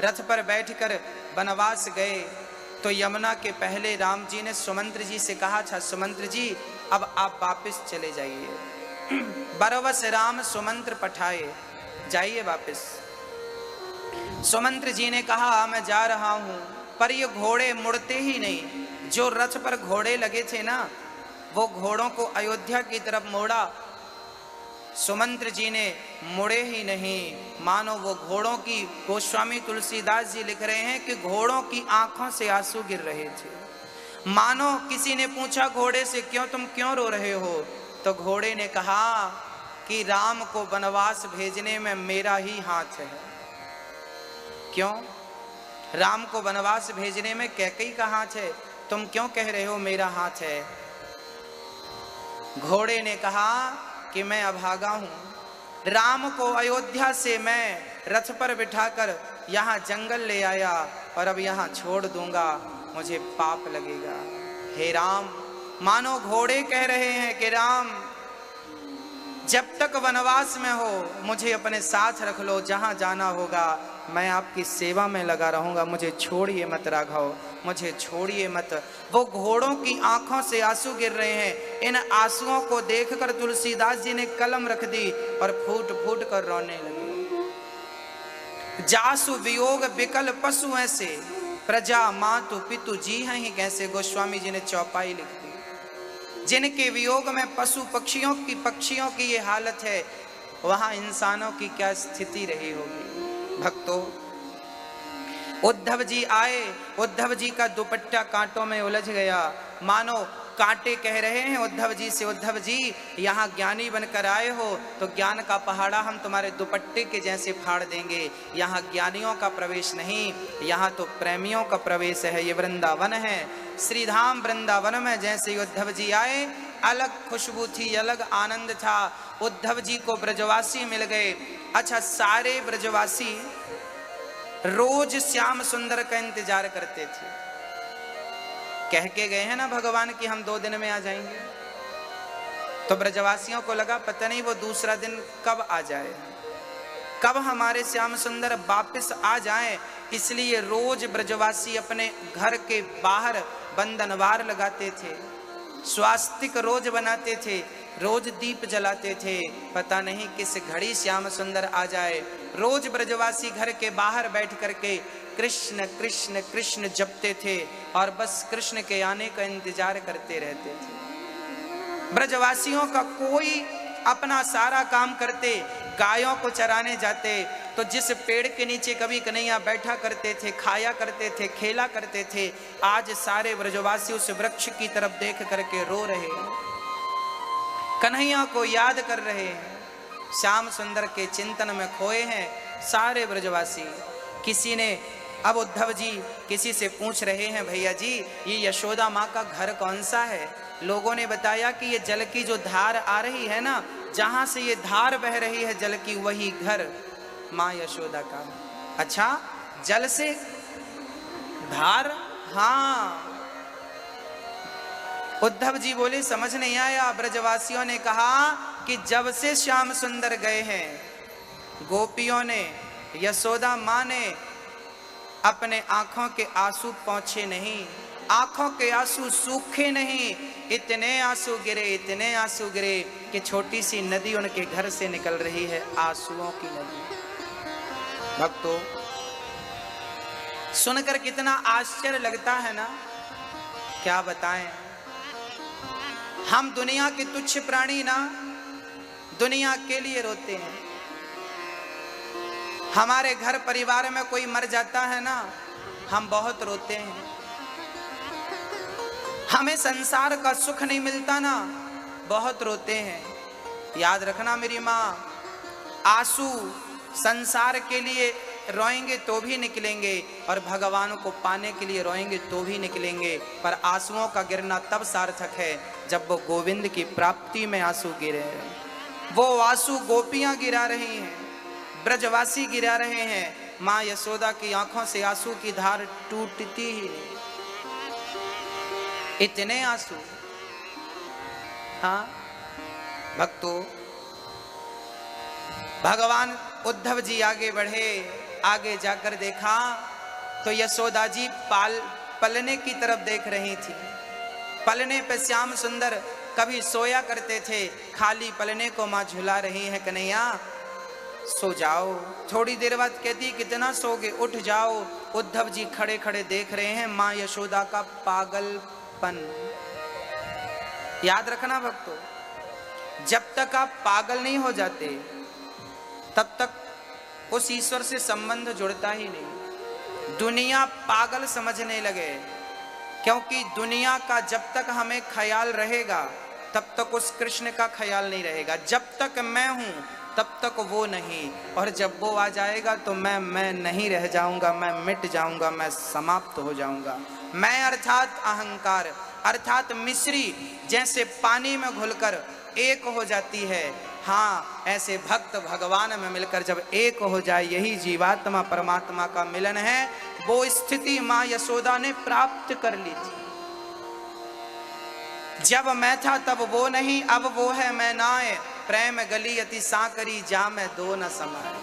रथ पर बैठकर वनवास गए तो यमुना के पहले राम जी ने सुमंत्र जी से कहा था, सुमंत्र जी अब आप वापस चले जाइए। बरवस राम सुमंत्र पठाए, जाइए वापस। सुमंत्र जी ने कहा मैं जा रहा हूं, पर ये घोड़े मुड़ते ही नहीं। जो रथ पर घोड़े लगे थे ना, वो घोड़ों को अयोध्या की तरफ मोड़ा, सुमंत्र जी ने मुड़े ही नहीं। मानो वो घोड़ों की, गोस्वामी तुलसीदास जी लिख रहे हैं कि घोड़ों की आंखों से आंसू गिर रहे थे। मानो किसी ने पूछा घोड़े से, तुम क्यों रो रहे हो? तो घोड़े ने कहा कि राम को वनवास भेजने में मेरा ही हाथ है। क्यों? राम को वनवास भेजने में कैकेयी का हाथ है, तुम क्यों कह रहे हो मेरा हाथ है? घोड़े ने कहा कि मैं अभागा हूं, राम को अयोध्या से मैं रथ पर बिठाकर यहाँ जंगल ले आया और अब यहाँ छोड़ दूंगा, मुझे पाप लगेगा। हे राम, मानो घोड़े कह रहे हैं कि राम जब तक वनवास में हो मुझे अपने साथ रख लो, जहाँ जाना होगा मैं आपकी सेवा में लगा रहूंगा, मुझे छोड़िए मत राघव, मुझे छोड़िए मत। वो घोड़ों की आंखों से आंसू गिर रहे हैं। इन आंसुओं को देखकर तुलसीदास जी ने कलम रख दी और फूट फूट कर रोने लगे। जासु वियोग विकल पशु ऐसे, प्रजा मातु पितु जी हैं ही कैसे। गोस्वामी जी ने चौपाई लिख दी। जिनके वियोग में पशु पक्षियों की ये हालत है, वहां इंसानों की क्या स्थिति रही होगी। भक्तों, उद्धव जी आए, उद्धव जी का दुपट्टा कांटों में उलझ गया। मानो कांटे कह रहे हैं उद्धव जी से, उद्धव जी यहाँ ज्ञानी बनकर आए हो तो ज्ञान का पहाड़ा हम तुम्हारे दुपट्टे के जैसे फाड़ देंगे। यहाँ ज्ञानियों का प्रवेश नहीं, यहाँ तो प्रेमियों का प्रवेश है। ये वृंदावन है, श्रीधाम वृंदावन में जैसे ही उद्धव जी आए, अलग खुशबू थी, अलग आनंद था। उद्धव जी को ब्रजवासी मिल गए। अच्छा, सारे ब्रजवासी रोज श्याम सुंदर का इंतजार करते थे। कह के गए हैं ना भगवान कि हम 2 दिन में आ जाएंगे, तो ब्रजवासियों को लगा पता नहीं वो दूसरा दिन कब आ जाए, कब हमारे श्याम सुंदर वापस आ जाएं। इसलिए रोज ब्रजवासी अपने घर के बाहर बंधनवार लगाते थे, स्वास्तिक रोज बनाते थे, रोज दीप जलाते थे, पता नहीं किस घड़ी श्याम सुंदर आ जाए। रोज ब्रजवासी घर के बाहर बैठ करके कृष्ण कृष्ण कृष्ण जपते थे और बस कृष्ण के आने का इंतजार करते रहते थे। ब्रजवासियों का कोई अपना सारा काम करते, गायों को चराने जाते तो जिस पेड़ के नीचे कभी कन्हैया बैठा करते थे, खाया करते थे, खेला करते थे, आज सारे ब्रजवासी उस वृक्ष की तरफ देख करके रो रहे हैं, कन्हैया को याद कर रहे हैं, श्याम सुंदर के चिंतन में खोए हैं सारे ब्रजवासी। किसी ने, अब उद्धव जी किसी से पूछ रहे हैं, भैया जी ये यशोदा माँ का घर कौन सा है? लोगों ने बताया कि ये जल की जो धार आ रही है ना, जहां से ये धार बह रही है जल की, वही घर माँ यशोदा का। अच्छा, जल से धार? हाँ। उद्धव जी बोले समझ नहीं आया। ब्रजवासियों ने कहा कि जब से श्याम सुंदर गए हैं, गोपियों ने, यशोदा माँ ने अपने आंखों के आंसू पहुंचे नहीं, आंखों के आंसू सूखे नहीं, इतने आंसू गिरे, इतने आंसू गिरे कि छोटी सी नदी उनके घर से निकल रही है, आंसुओं की नदी। भक्तों, सुनकर कितना आश्चर्य लगता है ना, क्या बताएं। हम दुनिया के तुच्छ प्राणी ना, दुनिया के लिए रोते हैं। हमारे घर परिवार में कोई मर जाता है ना, हम बहुत रोते हैं। हमें संसार का सुख नहीं मिलता ना, बहुत रोते हैं। याद रखना मेरी माँ, आंसू संसार के लिए रोएंगे तो भी निकलेंगे और भगवान को पाने के लिए रोएंगे तो भी निकलेंगे, पर आंसुओं का गिरना तब सार्थक है जब वो गोविंद की प्राप्ति में आंसू गिरे। वो आंसू गोपियां गिरा रही हैं, ब्रजवासी गिरा रहे हैं, माँ यशोदा की आंखों से आंसू की धार टूटती ही नहीं, इतने आंसू। हाँ भक्तों, भगवान उद्धव जी आगे बढ़े, आगे जाकर देखा तो यशोदा जी पलने की तरफ देख रही थी। पलने पे श्याम सुंदर कभी सोया करते थे, खाली पलने को माँ झुला रही है, कन्हैया सो जाओ। थोड़ी देर बाद कहती कितना सोगे, उठ जाओ। उद्धव जी खड़े खड़े देख रहे हैं माँ यशोदा का पागलपन। याद रखना भक्तों, जब तक आप पागल नहीं हो जाते तब तक उस ईश्वर से संबंध जुड़ता ही नहीं। दुनिया पागल समझने लगे, क्योंकि दुनिया का जब तक हमें ख्याल रहेगा तब तक उस कृष्ण का ख्याल नहीं रहेगा। जब तक मैं हूं तब तक वो नहीं, और जब वो आ जाएगा तो मैं नहीं रह जाऊंगा, मैं मिट जाऊंगा, मैं समाप्त हो जाऊंगा। मैं अर्थात अहंकार, अर्थात मिश्री जैसे पानी में घुलकर एक हो जाती है, हाँ ऐसे भक्त भगवान में मिलकर जब एक हो जाए, यही जीवात्मा परमात्मा का मिलन है। वो स्थिति माँ यशोदा ने प्राप्त कर ली थी। जब मैं था तब वो नहीं, अब वो है मैं नाए, प्रेम गली अति साकरी जा मैं दो न समाए।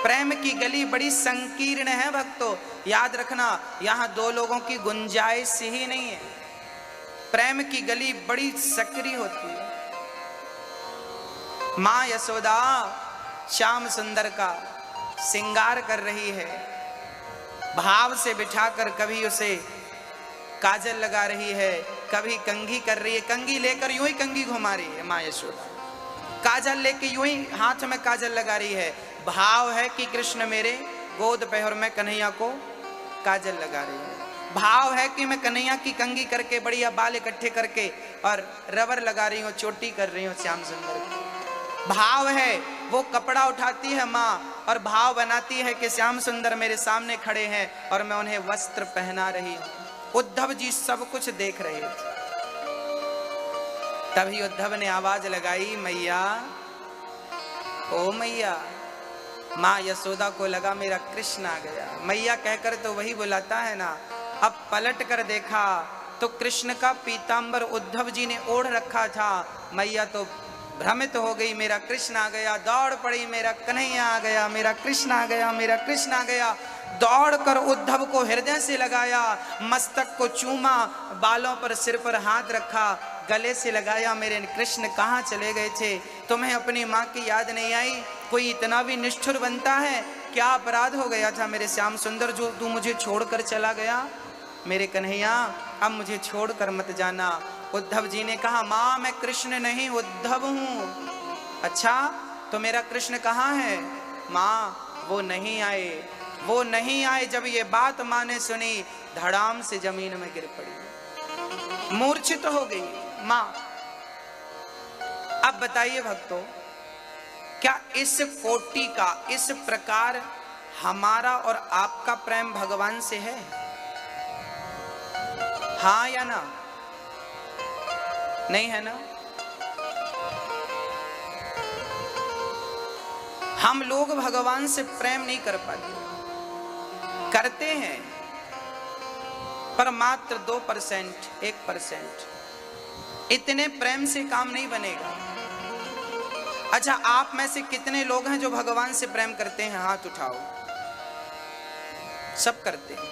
प्रेम की गली बड़ी संकीर्ण है भक्तों, याद रखना, यहां दो लोगों की गुंजाइश ही नहीं है। प्रेम की गली बड़ी सकरी होती है। मां यशोदा श्याम सुंदर का श्रृंगार कर रही है, भाव से बिठाकर कभी उसे काजल लगा रही है, कभी कंघी कर रही है, कंघी लेकर यूं ही कंघी घुमा रही है मां यशोदा, काजल लेके यूं ही हाथ में काजल लगा रही है। भाव है कि कृष्ण मेरे गोद पे और मैं कन्हैया को काजल लगा रही है। भाव है कि मैं कन्हैया की कंघी करके बढ़िया बाल इकट्ठे करके और रबर लगा रही हूँ, चोटी कर रही हूँ श्याम सुंदर की। भाव है वो कपड़ा उठाती है माँ और भाव बनाती है कि श्याम सुंदर मेरे सामने खड़े हैं और मैं उन्हें वस्त्र पहना रही हूँ। उद्धव जी सब कुछ देख रहे थे। तभी उद्धव ने आवाज लगाई, मैया ओ मैया। माँ यशोदा को लगा मेरा कृष्ण आ गया। मैया कहकर तो वही बुलाता है ना। अब पलट कर देखा तो कृष्ण का पीतांबर उद्धव जी ने ओढ़ रखा था। मैया तो भ्रमित हो गई, मेरा कृष्ण आ गया। दौड़ पड़ी, मेरा कन्हैया आ गया, मेरा कृष्ण आ गया, मेरा कृष्ण आ गया। दौड़कर उद्धव को हृदय से लगाया, मस्तक को चूमा, बालों पर सिर पर हाथ रखा, गले से लगाया। मेरे कृष्ण कहाँ चले गए थे? तुम्हें अपनी माँ की याद नहीं आई? कोई इतना भी निष्ठुर बनता है? क्या अपराध हो गया था मेरे श्याम सुंदर जो तू मुझे छोड़कर चला गया? मेरे कन्हैया अब मुझे छोड़कर मत जाना। उद्धव जी ने कहा, माँ मैं कृष्ण नहीं उद्धव हूँ। अच्छा तो मेरा कृष्ण कहाँ है? माँ वो नहीं आए, वो नहीं आए। जब ये बात माँ ने सुनी, धड़ाम से जमीन में गिर पड़ी, मूर्छित हो गई माँ। अब बताइए भक्तों, क्या इस कोटि का, इस प्रकार हमारा और आपका प्रेम भगवान से है? हाँ या ना? नहीं है ना? हम लोग भगवान से प्रेम नहीं कर पाते, करते हैं पर मात्र 2%, 1%। इतने प्रेम से काम नहीं बनेगा। अच्छा आप में से कितने लोग हैं जो भगवान से प्रेम करते हैं? हाथ उठाओ। सब करते हैं।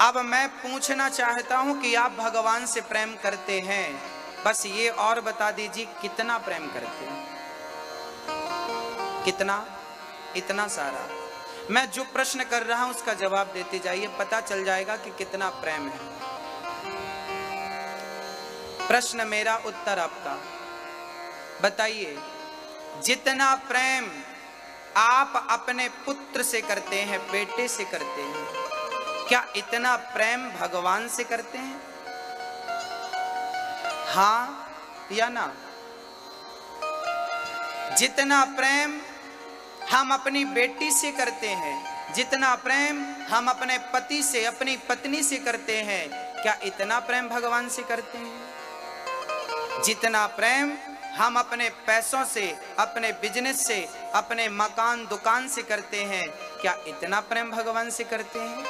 अब मैं पूछना चाहता हूं कि आप भगवान से प्रेम करते हैं, बस ये और बता दीजिए कितना प्रेम करते हैं? कितना? इतना सारा। मैं जो प्रश्न कर रहा हूं उसका जवाब देते जाइए, पता चल जाएगा कि कितना प्रेम है। प्रश्न मेरा, उत्तर आपका। बताइए, जितना प्रेम आप अपने पुत्र से करते हैं, बेटे से करते हैं, क्या इतना प्रेम भगवान से करते हैं? हाँ या ना? जितना प्रेम हम अपनी बेटी से करते हैं, जितना प्रेम हम अपने पति से, अपनी पत्नी से करते हैं, क्या इतना प्रेम भगवान से करते हैं? जितना प्रेम हम अपने पैसों से, अपने बिजनेस से, अपने मकान दुकान से करते हैं, क्या इतना प्रेम भगवान से करते हैं?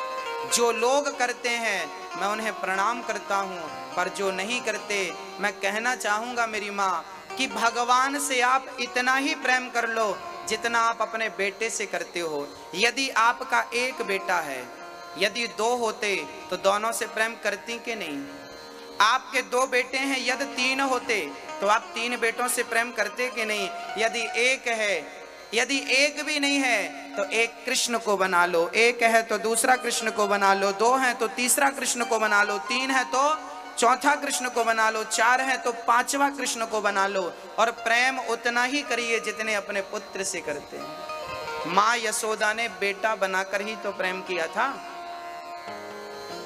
जो लोग करते हैं मैं उन्हें प्रणाम करता हूं, पर जो नहीं करते, मैं कहना चाहूंगा मेरी माँ कि भगवान से आप इतना ही प्रेम कर लो जितना आप अपने बेटे से करते हो। यदि आपका एक बेटा है, यदि 2 होते तो दोनों से प्रेम करती कि नहीं? आपके 2 बेटे हैं, यदि 3 होते तो आप 3 बेटों से प्रेम करते कि नहीं? यदि एक है, यदि एक भी नहीं है तो एक कृष्ण को बना लो, एक है तो दूसरा कृष्ण को बना लो, 2 है तो तीसरा कृष्ण को बना लो, 3 है तो चौथा कृष्ण को बना लो, 4 है तो 5वां कृष्ण को बना लो। और प्रेम उतना ही करिए जितने अपने पुत्र से करते हैं। मां यशोदा ने बेटा बनाकर ही तो प्रेम किया था।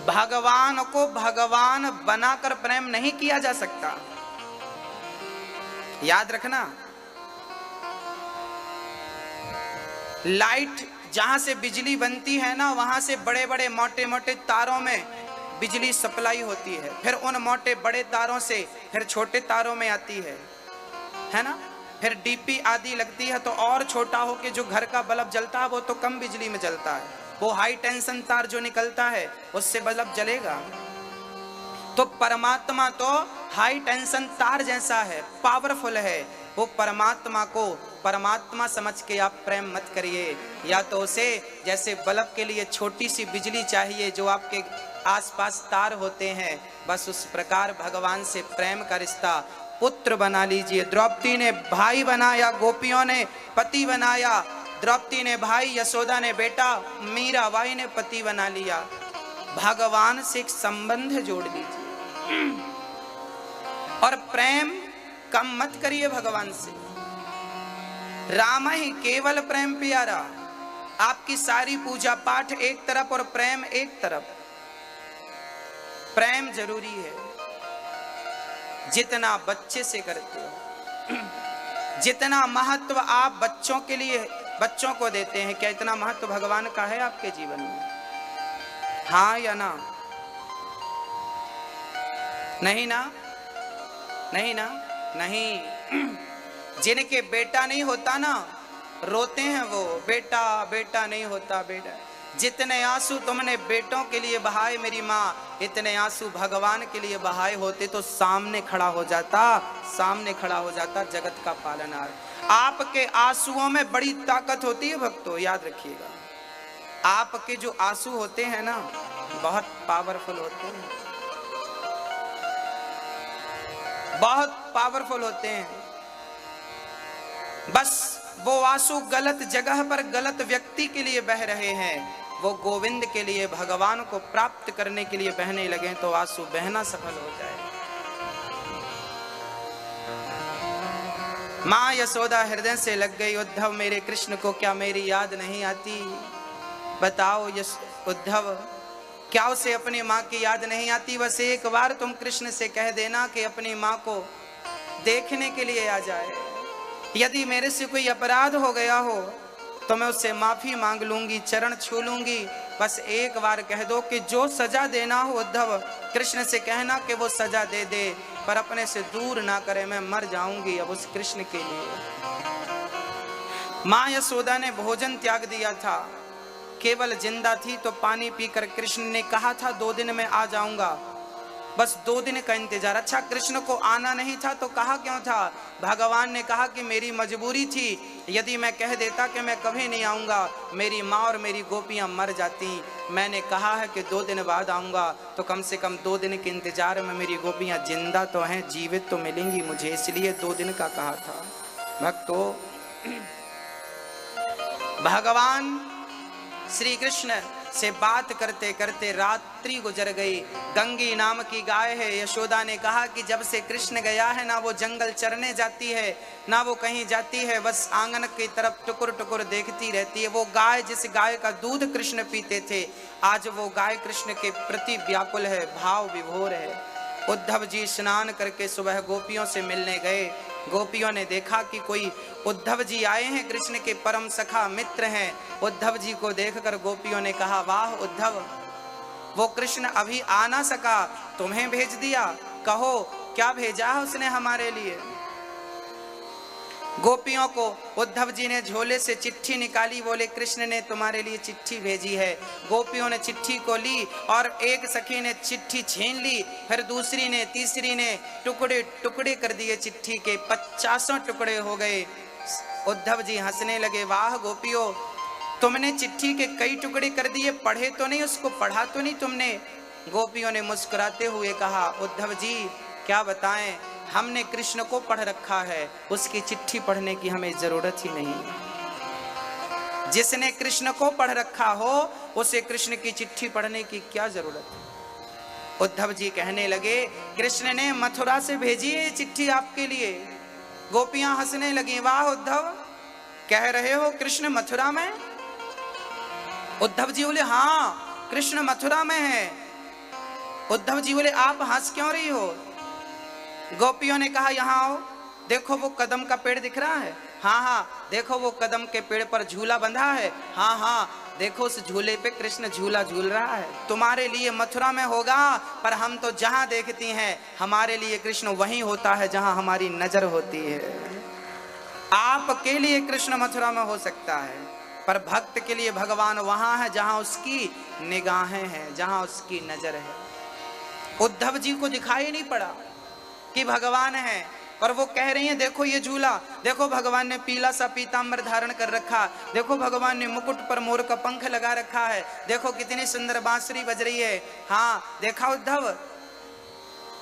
भगवान को भगवान बनाकर प्रेम नहीं किया जा सकता, याद रखना। लाइट जहां से बिजली बनती है ना, वहां से बड़े बड़े मोटे मोटे तारों में बिजली सप्लाई होती है, फिर उन मोटे बड़े तारों से फिर छोटे तारों में आती है ना। फिर डीपी आदि लगती है तो और छोटा हो के जो घर का बल्ब जलता है वो तो कम बिजली में जलता है, वो हाई टेंशन तार जो निकलता है उससे बल्ब जलेगा। तो परमात्मा तो हाई टेंशन तार जैसा है, पावरफुल है। वो परमात्मा को परमात्मा समझ के आप प्रेम मत करिए, या तो उसे जैसे बल्ब के लिए छोटी सी बिजली चाहिए जो आपके आसपास तार होते हैं, बस उस प्रकार भगवान से प्रेम का रिश्ता पुत्र बना लीजिए। द्रौपदी ने भाई बनाया, गोपियों ने पति बनाया। द्रौपदी ने भाई, यशोदा ने बेटा, मीराबाई ने पति बना लिया। भगवान से एक संबंध जोड़ लीजिए और प्रेम कम मत करिए भगवान से। राम ही केवल प्रेम प्यारा। आपकी सारी पूजा पाठ एक तरफ और प्रेम एक तरफ। प्रेम जरूरी है, जितना बच्चे से करते हो, जितना महत्व आप बच्चों के लिए बच्चों को देते हैं, क्या इतना महत्व भगवान का है आपके जीवन में? हाँ या ना? नहीं ना? नहीं ना? नहीं। जिनके बेटा नहीं होता ना, रोते हैं वो, बेटा बेटा नहीं होता बेटा। जितने आंसू तुमने बेटों के लिए बहाए मेरी माँ, इतने आंसू भगवान के लिए बहाए होते तो सामने खड़ा हो जाता, सामने खड़ा हो जाता जगत का पालनहार। आपके आंसुओं में बड़ी ताकत होती है भक्तों, याद रखिएगा। आपके जो आंसू होते हैं ना, बहुत पावरफुल होते हैं, बहुत पावरफुल होते हैं। बस वो आंसू गलत जगह पर गलत व्यक्ति के लिए बह रहे हैं, वो गोविंद के लिए, भगवान को प्राप्त करने के लिए बहने लगे तो आंसू बहना सफल हो जाए। मां यशोदा हृदय से लग गई, उद्धव मेरे कृष्ण को क्या मेरी याद नहीं आती? बताओ उद्धव, क्या उसे अपनी माँ की याद नहीं आती? बस एक बार तुम कृष्ण से कह देना कि अपनी माँ को देखने के लिए आ जाए। यदि मेरे से कोई अपराध हो गया हो तो मैं उससे माफी मांग लूंगी, चरण छू लूंगी। बस एक बार कह दो कि जो सजा देना हो उद्धव, कृष्ण से कहना कि वो सजा दे दे, पर अपने से दूर ना करे, मैं मर जाऊंगी अब उस कृष्ण के लिए। मां यशोदा ने भोजन त्याग दिया था, केवल जिंदा थी तो पानी पीकर कृष्ण ने कहा था 2 दिन में आ जाऊंगा, बस 2 दिन का इंतजार। अच्छा, कृष्ण को आना नहीं था तो कहा क्यों था? भगवान ने कहा कि मेरी मजबूरी थी, यदि मैं कह देता कि मैं कभी नहीं आऊंगा, मेरी माँ और मेरी गोपियां मर जाती। मैंने कहा है कि 2 दिन बाद आऊंगा, तो कम से कम 2 दिन के इंतजार में मेरी गोपियां जिंदा तो हैं, जीवित तो मिलेंगी मुझे, इसलिए 2 दिन का कहा था। भक्तों, भगवान श्री कृष्ण से बात करते करते रात्रि गुजर गई। गंगी नाम की गाय है। यशोदा ने कहा कि जब से कृष्ण गया है ना वो जंगल चरने जाती है ना वो कहीं जाती है, बस आंगन की तरफ टुकुर टुकुर देखती रहती है। वो गाय, जिस गाय का दूध कृष्ण पीते थे, आज वो गाय कृष्ण के प्रति व्याकुल है, भाव विभोर है। उद्धव जी स्नान करके सुबह गोपियों से मिलने गए। गोपियों ने देखा कि कोई उद्धव जी आए हैं, कृष्ण के परम सखा मित्र हैं। उद्धव जी को देखकर गोपियों ने कहा, वाह उद्धव, वो कृष्ण अभी आ ना सका, तुम्हें भेज दिया, कहो क्या भेजा है उसने हमारे लिए। गोपियों को उद्धव जी ने झोले से चिट्ठी निकाली, बोले कृष्ण ने तुम्हारे लिए चिट्ठी भेजी है। गोपियों ने चिट्ठी को ली और एक सखी ने चिट्ठी छीन ली, फिर दूसरी ने, तीसरी ने टुकड़े टुकड़े कर दिए चिट्ठी के, 50 टुकड़े हो गए। उद्धव जी हंसने लगे, वाह गोपियों, तुमने चिट्ठी के कई टुकड़े कर दिए, पढ़े तो नहीं, उसको पढ़ा तो नहीं तुमने। गोपियों ने मुस्कुराते हुए कहा, उद्धव जी क्या बताएं, हमने कृष्ण को पढ़ रखा है, उसकी चिट्ठी पढ़ने की हमें जरूरत ही नहीं। जिसने कृष्ण को पढ़ रखा हो उसे कृष्ण की चिट्ठी पढ़ने की क्या जरूरत है। उद्धव जी कहने लगे, कृष्ण ने मथुरा से भेजी है चिट्ठी आपके लिए। गोपियां हंसने लगी, वाह उद्धव, कह रहे हो कृष्ण मथुरा में? उद्धव जी बोले, हाँ कृष्ण मथुरा में है। उद्धव जी बोले, आप हंस क्यों रही हो? गोपियों ने कहा, यहाँ आओ, देखो वो कदम का पेड़ दिख रहा है। हाँ हाँ, देखो वो कदम के पेड़ पर झूला बंधा है। हाँ हाँ, देखो उस झूले पे कृष्ण झूला झूल रहा है। तुम्हारे लिए मथुरा में होगा, पर हम तो जहां देखती हैं हमारे लिए कृष्ण वहीं होता है जहां हमारी नजर होती है। आपके लिए कृष्ण मथुरा में हो सकता है, पर भक्त के लिए भगवान वहां है जहां उसकी निगाहें हैं, जहां उसकी नजर है। उद्धव जी को दिखाई नहीं पड़ा कि भगवान है, पर वो कह रही हैं, देखो ये झूला, देखो भगवान ने पीला सा पीतांबर धारण कर रखा, देखो भगवान ने मुकुट पर मोर का पंख लगा रखा है, देखो कितनी सुंदर बांसुरी बज रही है। हाँ देखा उद्धव?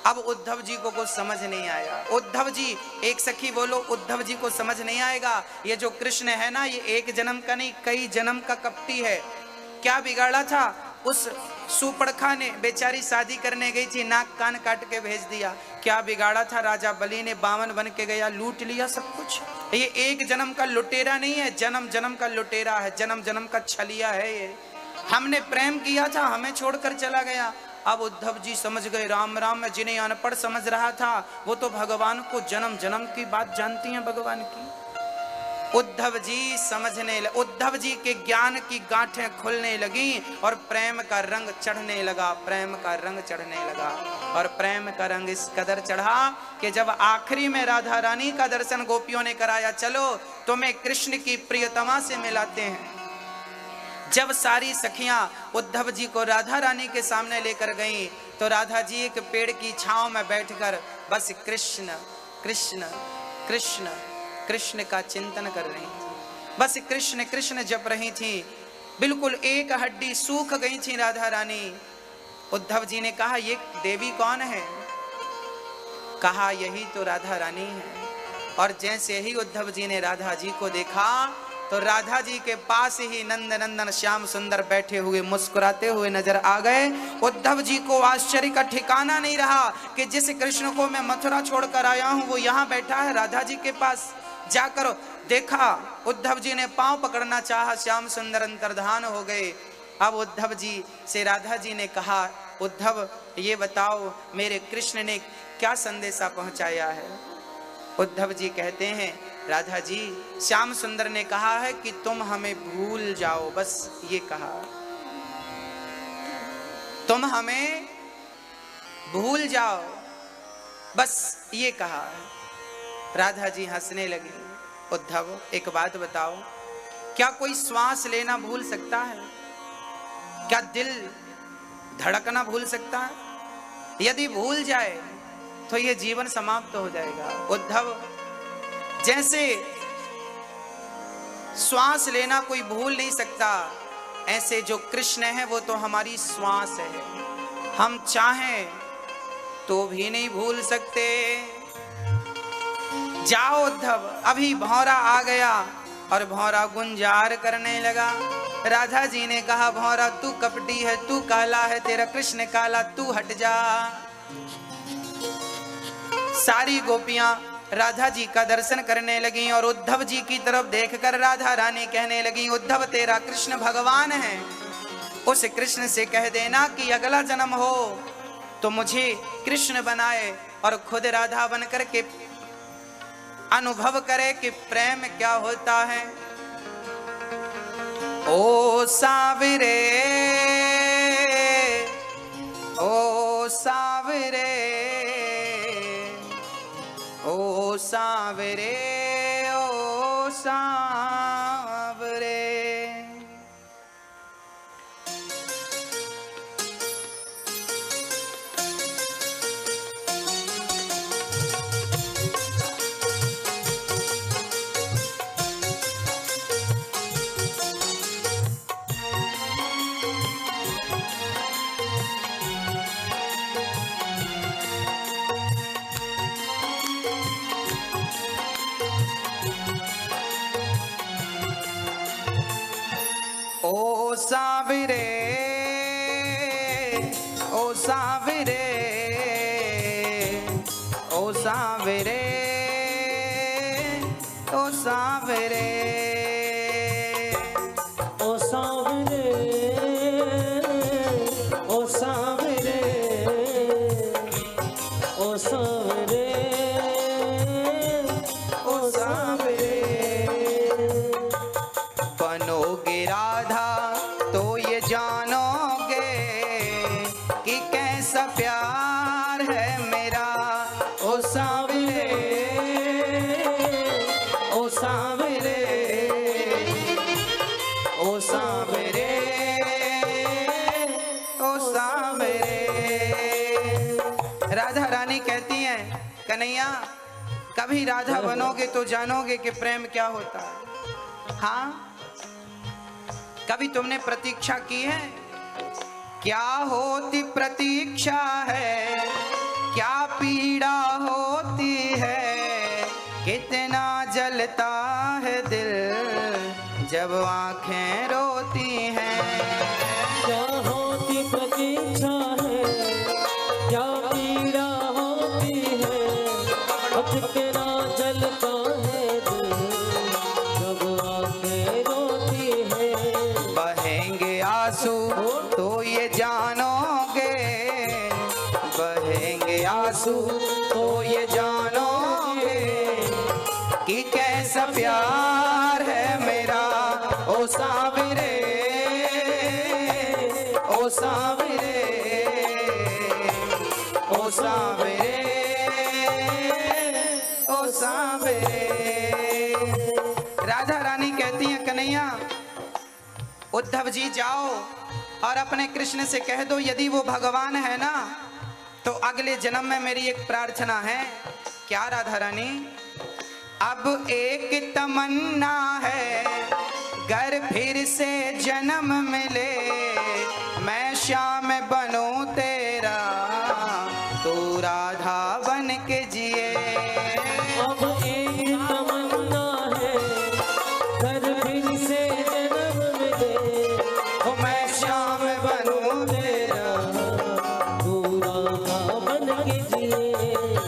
अब उद्धव जी को कुछ समझ नहीं आया। उद्धव जी, एक सखी बोलो, उद्धव जी को समझ नहीं आएगा, ये जो कृष्ण है ना, ये एक जन्म का नहीं कई जन्म का कपटी है। क्या बिगाड़ा था उस सुपड़खा ने? बेचारी शादी करने गई थी, नाक कान काट के भेज दिया। क्या बिगाड़ा था? राजा बलि ने बावन बन के गया, लूट लिया सब कुछ। ये एक जन्म का लुटेरा नहीं है, जन्म जन्म का लुटेरा है, जन्म जन्म का छलिया है ये। हमने प्रेम किया था, हमें छोड़कर चला गया। अब उद्धव जी समझ गए, राम राम, जिन्हें अनपढ़ समझ रहा था वो तो भगवान को जन्म जन्म की बात जानती हैं भगवान की। उद्धव जी समझने लगे, उद्धव जी के ज्ञान की गांठें खुलने लगी और प्रेम का रंग चढ़ने लगा, प्रेम का रंग चढ़ने लगा। और प्रेम का रंग इस कदर चढ़ा कि जब आखिरी में राधा रानी का दर्शन गोपियों ने कराया, चलो तुम्हें कृष्ण की प्रियतमा से मिलाते हैं। जब सारी सखियां उद्धव जी को राधा रानी के सामने लेकर गईं, तो राधा जी एक पेड़ की छांव में बैठकर बस कृष्ण कृष्ण कृष्ण कृष्ण का चिंतन कर रही थी, बस कृष्ण कृष्ण जप रही थी। बिल्कुल एक हड्डी सूख गई थी राधा रानी। उद्धव जी ने कहा, ये देवी कौन है? कहा, यही तो राधा रानी है। और जैसे ही उद्धव जी ने राधा जी को देखा, तो राधा जी के पास ही नंद नंदन श्याम सुंदर बैठे हुए मुस्कुराते हुए नजर आ गए। उद्धव जी को आश्चर्य का ठिकाना नहीं रहा कि जिस कृष्ण को मैं मथुरा छोड़कर आया हूं वो यहाँ बैठा है राधा जी के पास। जाकर देखा, उद्धव जी ने पांव पकड़ना चाहा, श्याम सुंदर अंतर्धान हो गए। अब उद्धव जी से राधा जी ने कहा, उद्धव ये बताओ मेरे कृष्ण ने क्या संदेशा पहुंचाया है? उद्धव जी कहते हैं, राधा जी, श्याम सुंदर ने कहा है कि तुम हमें भूल जाओ, बस ये कहा, तुम हमें भूल जाओ, बस ये कहा। राधा जी हंसने लगी। उद्धव एक बात बताओ, क्या कोई श्वास लेना भूल सकता है? क्या दिल धड़कना भूल सकता है? यदि भूल जाए तो ये जीवन समाप्त हो जाएगा। उद्धव, जैसे श्वास लेना कोई भूल नहीं सकता, ऐसे जो कृष्ण है वो तो हमारी श्वास है, हम चाहें तो भी नहीं भूल सकते। जाओ उद्धव, अभी भौरा आ गया और भौरा गुंजार करने लगा। राधा जी ने कहा, भौरा तू कपटी है, तू काला है, तेरा कृष्ण काला, तू हट जा। सारी गोपियां राधा जी का दर्शन करने लगी और उद्धव जी की तरफ देखकर राधा रानी कहने लगी, उद्धव तेरा कृष्ण भगवान है, उस कृष्ण से कह देना कि अगला जन्म हो तो मुझे कृष्ण बनाए और खुद राधा बनकर के अनुभव करे कि प्रेम क्या होता है। ओ सावरे, ओ सावरे, ओ सावरे, ओ सावरे। ओ सावरे, ओ सावरे, ओ सावरे, ओ सावरे, ओ सावरे, ओ सावरे, ओ सावरे, ओ सावरे। बनोगे राधा तो ये जानोगे कि कैसा प्यार है मेरा। ओ सावरे, ओ सावरे, ओ सावरे, ओ सावरे। राधा रानी कहती हैं, कन्हैया कभी राधा बनोगे तो जानोगे कि प्रेम क्या होता है। हाँ, कभी तुमने प्रतीक्षा की है? क्या होती प्रतीक्षा है, क्या पीड़ा होती है, कितना जलता है दिल जब आंखें रोती हैं। क्या होती प्रतीक्षा है, क्या पीड़ा होती है, कितना जलता है दिल जब आंखें रोती है। बहेंगे आंसू तो ये जानोगे, बहेंगे आंसू तो ये जानोगे कि कैसा प्यार है मेरा। ओ सावरे, ओ सावरे, ओ सावरे, ओ सावरे। राधा रानी कहती है, कन्हैया उद्धव जी जाओ और अपने कृष्ण से कह दो यदि वो भगवान है ना तो अगले जन्म में मेरी एक प्रार्थना है। क्या राधा रानी? अब एक तमन्ना है, घर फिर से जन्म मिले, मैं श्याम बनूं तेरा, तू राधा बन के जिए। अब एक तमन्ना है, घर फिर से जन्म मिले, ओ मैं श्याम बनूं तेरा, तू राधा बन के जिए।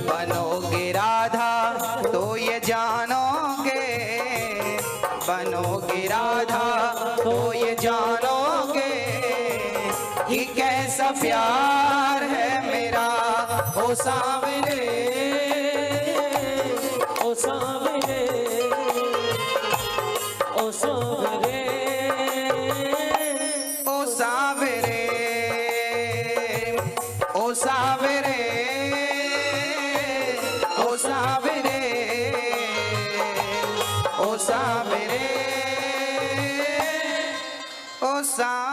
बनोगे राधा तो ये जानोगे, बनोगे राधा तो ये जानोगे कि कैसा प्यार है मेरा। ओ सावरे, ओ सावरे, ओ सावरे, ओ सावरे, ओ सावरे, ओ सावरे, ओ सावरे, ओ सावरे।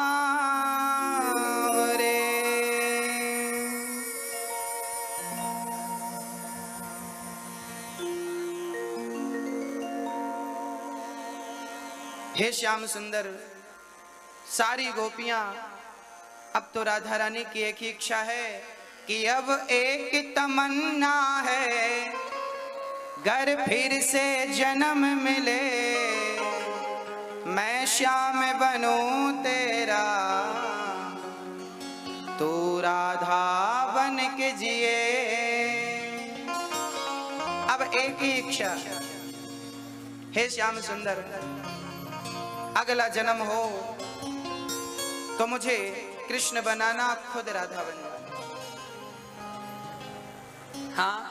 हे श्याम सुंदर, सारी गोपियां, अब तो राधा रानी की एक ही इच्छा है कि अब एक तमन्ना है, घर फिर से जन्म मिले, मैं श्याम बनूं तेरा, तू राधा बन के जिए। अब एक ही इच्छा, हे श्याम सुंदर, अगला जन्म हो तो मुझे कृष्ण बनाना, खुद राधा बनना। हाँ,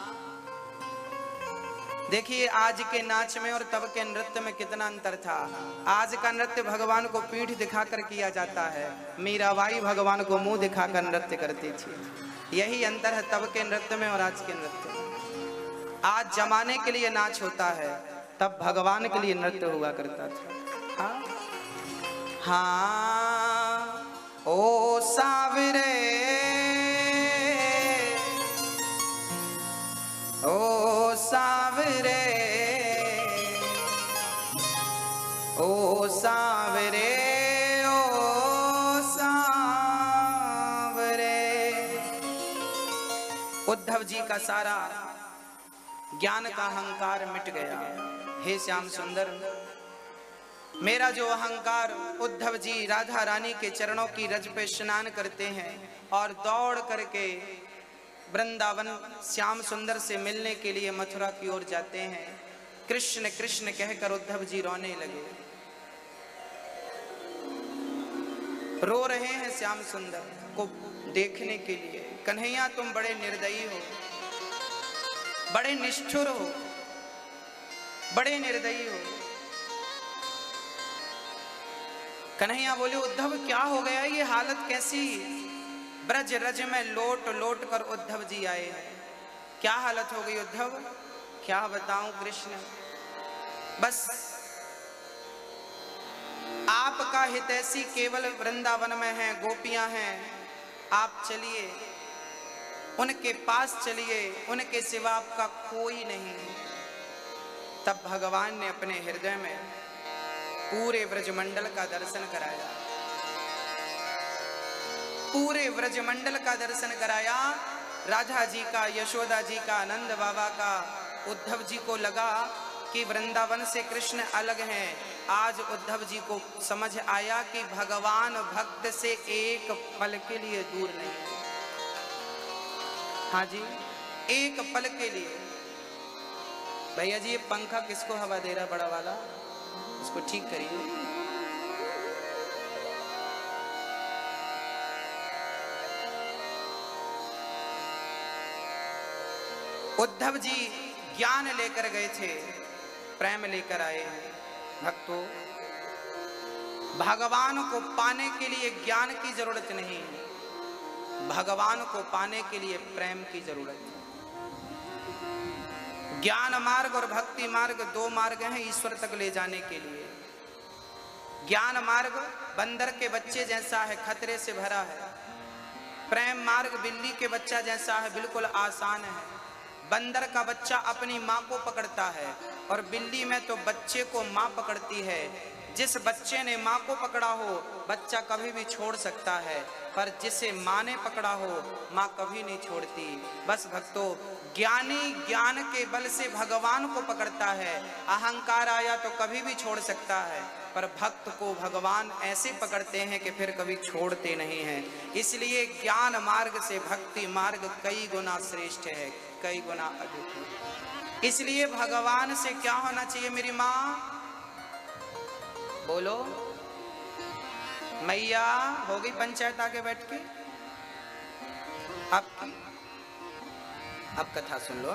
देखिए आज के नाच में और तब के नृत्य में कितना अंतर था। आज का नृत्य भगवान को पीठ दिखाकर किया जाता है, मीराबाई भगवान को मुंह दिखाकर नृत्य करती थी। यही अंतर है तब के नृत्य में और आज के नृत्य में। आज जमाने के लिए नाच होता है, तब भगवान के लिए नृत्य हुआ करता था। हाँ, हाँ, ओ सावरे, ओ सावरे, ओ सावरे, ओ सावरे। उद्धव जी का सारा ज्ञान का अहंकार मिट गया। हे श्याम सुंदर, मेरा जो अहंकार, उद्धव जी राधा रानी के चरणों की रज पे स्नान करते हैं और दौड़ करके वृंदावन श्याम सुंदर से मिलने के लिए मथुरा की ओर जाते हैं। कृष्ण कृष्ण कहकर उद्धव जी रोने लगे। रो रहे हैं श्याम सुंदर को देखने के लिए। कन्हैया तुम बड़े निर्दयी हो, बड़े निष्ठुर हो, बड़े निर्दयी हो। कन्हैया बोले उद्धव क्या हो गया, ये हालत कैसी? ब्रज रज में लोट लोट कर उद्धव जी आए हैं। क्या हालत हो गई उद्धव? क्या बताऊं कृष्ण, बस आपका हितैषी केवल वृंदावन में है, गोपियां हैं, आप चलिए उनके पास चलिए, उनके सिवा आपका कोई नहीं। तब भगवान ने अपने हृदय में पूरे ब्रजमंडल का दर्शन कराया, पूरे ब्रजमंडल का दर्शन कराया। राधा जी का, यशोदा जी का, नंद बाबा का। उद्धव जी को लगा कि वृंदावन से कृष्ण अलग हैं। आज उद्धव जी को समझ आया कि भगवान भक्त से एक पल के लिए दूर नहीं है। हाँ जी, एक पल के लिए। भैया जी ये पंखा किसको हवा दे रहा बड़ा वाला, इसको ठीक करिए। उद्धव जी ज्ञान लेकर गए थे, प्रेम लेकर आए हैं। भक्तों, भगवान को पाने के लिए ज्ञान की जरूरत नहीं है, भगवान को पाने के लिए प्रेम की जरूरत है। ज्ञान मार्ग और भक्ति मार्ग दो मार्ग हैं ईश्वर तक ले जाने के लिए। ज्ञान मार्ग बंदर के बच्चे जैसा है, खतरे से भरा है। प्रेम मार्ग बिल्ली के बच्चा जैसा है, बिल्कुल आसान है। बंदर का बच्चा अपनी माँ को पकड़ता है और बिल्ली में तो बच्चे को माँ पकड़ती है। जिस बच्चे ने माँ को पकड़ा हो बच्चा कभी भी छोड़ सकता है, पर जिसे माँ ने पकड़ा हो माँ कभी नहीं छोड़ती। बस भक्तों, ज्ञानी ज्ञान के बल से भगवान को पकड़ता है। अहंकार आया तो कभी भी छोड़ सकता है, पर भक्त को भगवान ऐसे पकड़ते हैं कि फिर कभी छोड़ते नहीं हैं। इसलिए ज्ञान मार्ग से भक्ति मार्ग कई गुना श्रेष्ठ है, कई गुना अधिक है। इसलिए भगवान से क्या होना चाहिए मेरी माँ? बोलो मैया। हो गई पंचायत आगे बैठ के? अब कथा सुन लो।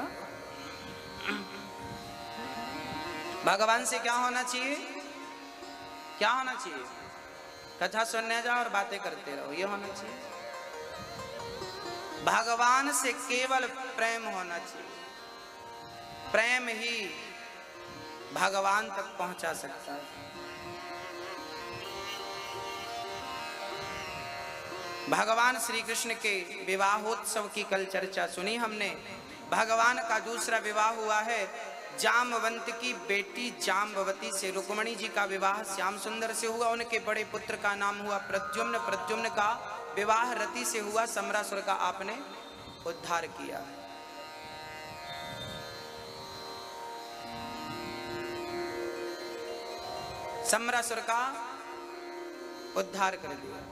भगवान से क्या होना चाहिए? क्या होना चाहिए? कथा सुनने जाओ और बातें करते रहो, ये होना चाहिए। भगवान से केवल प्रेम होना चाहिए। प्रेम ही भगवान तक पहुंचा सकता है। भगवान श्री कृष्ण के विवाहोत्सव की कल चर्चा सुनी हमने। भगवान का दूसरा विवाह हुआ है जामवंत की बेटी जाम्बवती से। रुक्मणी जी का विवाह श्याम सुंदर से हुआ, उनके बड़े पुत्र का नाम हुआ प्रद्युम्न। प्रद्युम्न का विवाह रति से हुआ। सम्रासुर का आपने उद्धार किया। सम्रासुर का उद्धार कर दिया।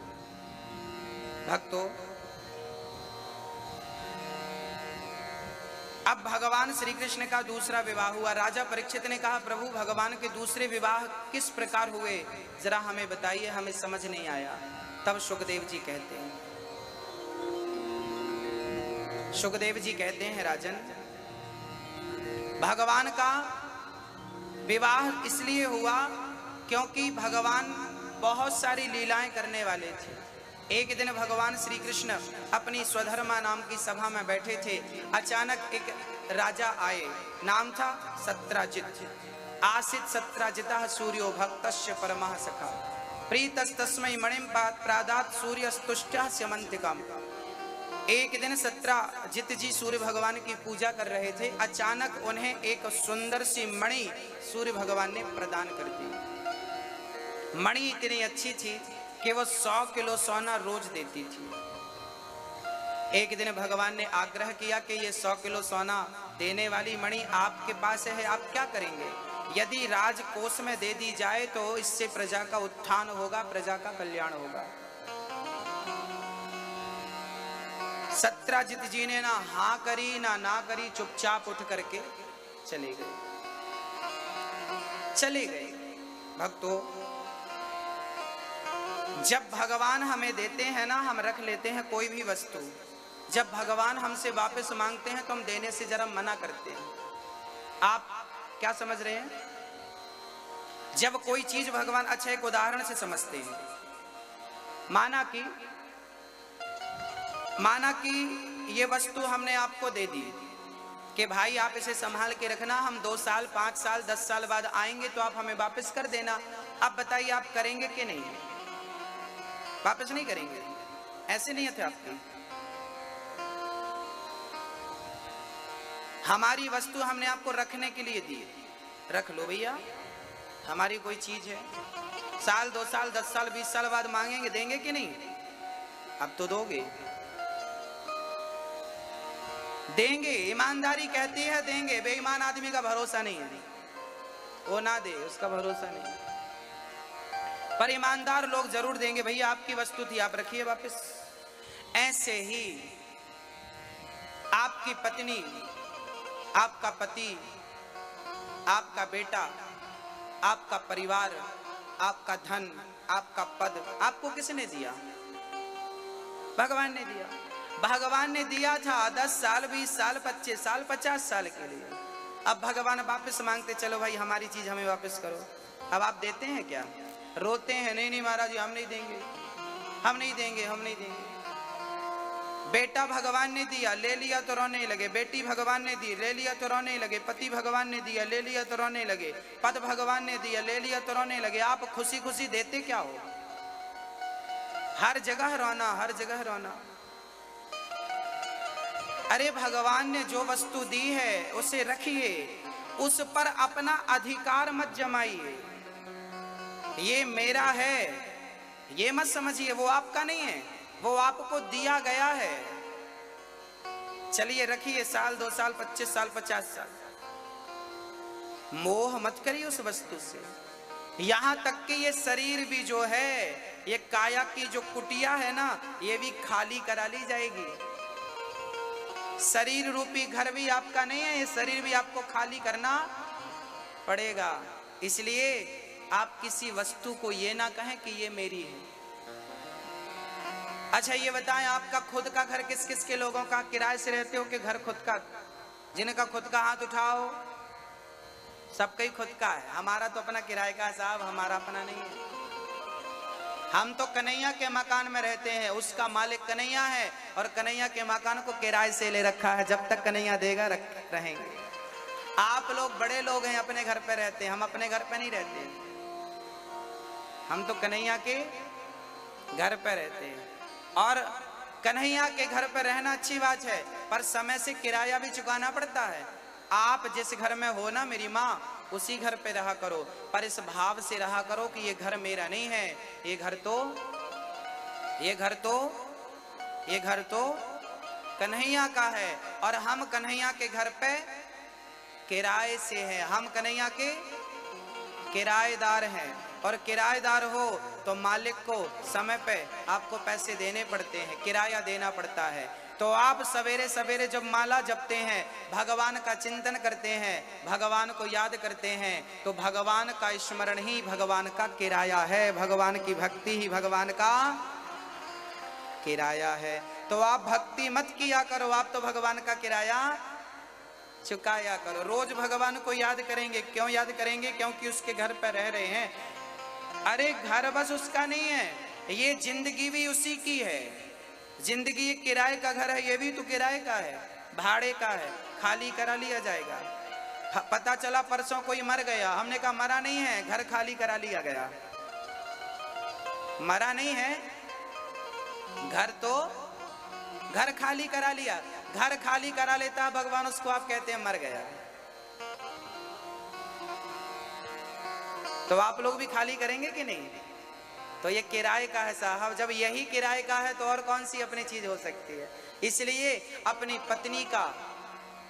भक्तों, अब भगवान श्री कृष्ण का दूसरा विवाह हुआ। राजा परीक्षित ने कहा प्रभु भगवान के दूसरे विवाह किस प्रकार हुए, जरा हमें बताइए, हमें समझ नहीं आया। तब सुखदेव जी कहते हैं, सुखदेव जी कहते हैं राजन, भगवान का विवाह इसलिए हुआ क्योंकि भगवान बहुत सारी लीलाएं करने वाले थे। एक दिन भगवान श्री कृष्ण अपनी स्वधर्मा नाम की सभा में बैठे थे। अचानक एक राजा आए, नाम था सत्राजित। आसित सत्राजितः सूर्यो भक्तस्य परमः सखा प्रीतस्तस्मै मणिं प्रादात् सूर्यस्तुष्टः स्यमन्तिकम्। एक दिन सत्राजित जी सूर्य भगवान की पूजा कर रहे थे। अचानक उन्हें एक सुंदर सी मणि सूर्य भगवान ने प्रदान कर दी। मणि इतनी अच्छी थी कि वो 100 किलो सोना रोज देती थी। एक दिन भगवान ने आग्रह किया कि ये 100 किलो सोना देने वाली मणि आपके पास है, आप क्या करेंगे? यदि राजकोष में दे दी जाए तो इससे प्रजा का उत्थान होगा, प्रजा का कल्याण होगा। सत्यजित जी ने ना हाँ करी ना करी, चुपचाप उठ करके चले गए। भक्तों, जब भगवान हमें देते हैं ना, हम रख लेते हैं कोई भी वस्तु। जब भगवान हमसे वापस मांगते हैं तो हम देने से जरा मना करते हैं। आप क्या समझ रहे हैं? जब कोई चीज भगवान, अच्छा एक उदाहरण से समझते हैं। माना कि ये वस्तु हमने आपको दे दी कि भाई आप इसे संभाल के रखना, हम 2 साल 5 साल 10 साल बाद आएंगे तो आप हमें वापस कर देना। अब बताइए आप करेंगे कि नहीं? वापस नहीं करेंगे? ऐसे नहीं थे आपकी। हमारी वस्तु हमने आपको रखने के लिए दी, रख लो भैया। हमारी कोई चीज है, साल 2 साल 10 साल 20 साल बाद मांगेंगे, देंगे कि नहीं? अब तो दोगे, देंगे। ईमानदारी कहती है देंगे। बेईमान आदमी का भरोसा नहीं है, वो ना दे, उसका भरोसा नहीं। पर ईमानदार लोग जरूर देंगे। भैया आपकी वस्तु थी, आप रखिए वापस। ऐसे ही आपकी पत्नी, आपका पति, आपका बेटा, आपका परिवार, आपका धन, आपका पद, आपको किसने दिया? भगवान ने दिया। भगवान ने दिया था 10 साल 20 साल 25 साल 50 साल के लिए। अब भगवान वापस मांगते, चलो भाई हमारी चीज हमें वापस करो। अब आप देते हैं क्या? रोते हैं, नहीं महाराज जी हम नहीं देंगे, हम नहीं देंगे, हम नहीं देंगे। बेटा भगवान ने दिया, ले लिया तो रोने लगे। बेटी भगवान ने दी, ले लिया तो रोने लगे। पति भगवान ने दिया, ले लिया तो रोने लगे। पद भगवान ने दिया, ले लिया तो रोने लगे। आप खुशी खुशी देते क्या हो? हर जगह रोना, हर जगह रोना। अरे भगवान ने जो वस्तु दी है उसे रखिए, उस पर अपना अधिकार मत जमाइए। ये मेरा है ये मत समझिए, वो आपका नहीं है, वो आपको दिया गया है। चलिए रखिए, साल 2 साल 25 साल 50 साल। मोह मत करिए उस वस्तु से। यहां तक कि ये शरीर भी जो है, ये काया की जो कुटिया है ना, ये भी खाली करा ली जाएगी। शरीर रूपी घर भी आपका नहीं है, ये शरीर भी आपको खाली करना पड़ेगा। इसलिए आप किसी वस्तु को ये ना कहें कि ये मेरी है। अच्छा ये बताएं, आपका खुद का घर किस किस के लोगों का? किराए से रहते हो कि घर खुद का? जिनका खुद का हाथ उठाओ। सबका ही खुद का है। हमारा तो अपना किराए का है साहब, हमारा अपना नहीं है। हम तो कन्हैया के मकान में रहते हैं, उसका मालिक कन्हैया है और कन्हैया के मकान को किराए से ले रखा है। जब तक कन्हैया देगा रहेंगे। आप लोग बड़े लोग हैं, अपने घर पे रहते हैं, हम अपने घर पे नहीं रहते। हम तो कन्हैया के घर पे रहते हैं। और कन्हैया के घर पे रहना अच्छी बात है, पर समय से किराया भी चुकाना पड़ता है। आप जिस घर में हो ना मेरी माँ, उसी घर पे रहा करो, पर इस भाव से रहा करो कि ये घर मेरा नहीं है, ये घर तो कन्हैया का है। और हम कन्हैया के घर पे किराए से हैं, हम कन्हैया के किराएदार हैं। और किराएदार हो तो मालिक को समय पे आपको पैसे देने पड़ते हैं, किराया देना पड़ता है। तो आप सवेरे सवेरे जब माला जपते हैं, भगवान का चिंतन करते हैं, भगवान को याद करते हैं, तो भगवान का स्मरण ही भगवान का किराया है। भगवान की भक्ति ही भगवान का किराया है। तो आप भक्ति मत किया करो, आप तो भगवान का किराया चुकाया करो। रोज भगवान को याद करेंगे। क्यों याद करेंगे? क्योंकि उसके घर पर रह रहे हैं। अरे घर बस उसका नहीं है, ये जिंदगी भी उसी की है। जिंदगी एक किराए का घर है, ये भी तो किराए का है, भाड़े का है, खाली करा लिया जाएगा। पता चला परसों कोई मर गया, हमने कहा मरा नहीं है, घर खाली करा लिया गया। मरा नहीं है, घर खाली करा लिया। घर खाली करा लेता भगवान, उसको आप कहते हैं मर गया। तो आप लोग भी खाली करेंगे कि नहीं? तो ये किराए का है साहब। जब यही किराए का है तो और कौन सी अपनी चीज हो सकती है? इसलिए अपनी पत्नी का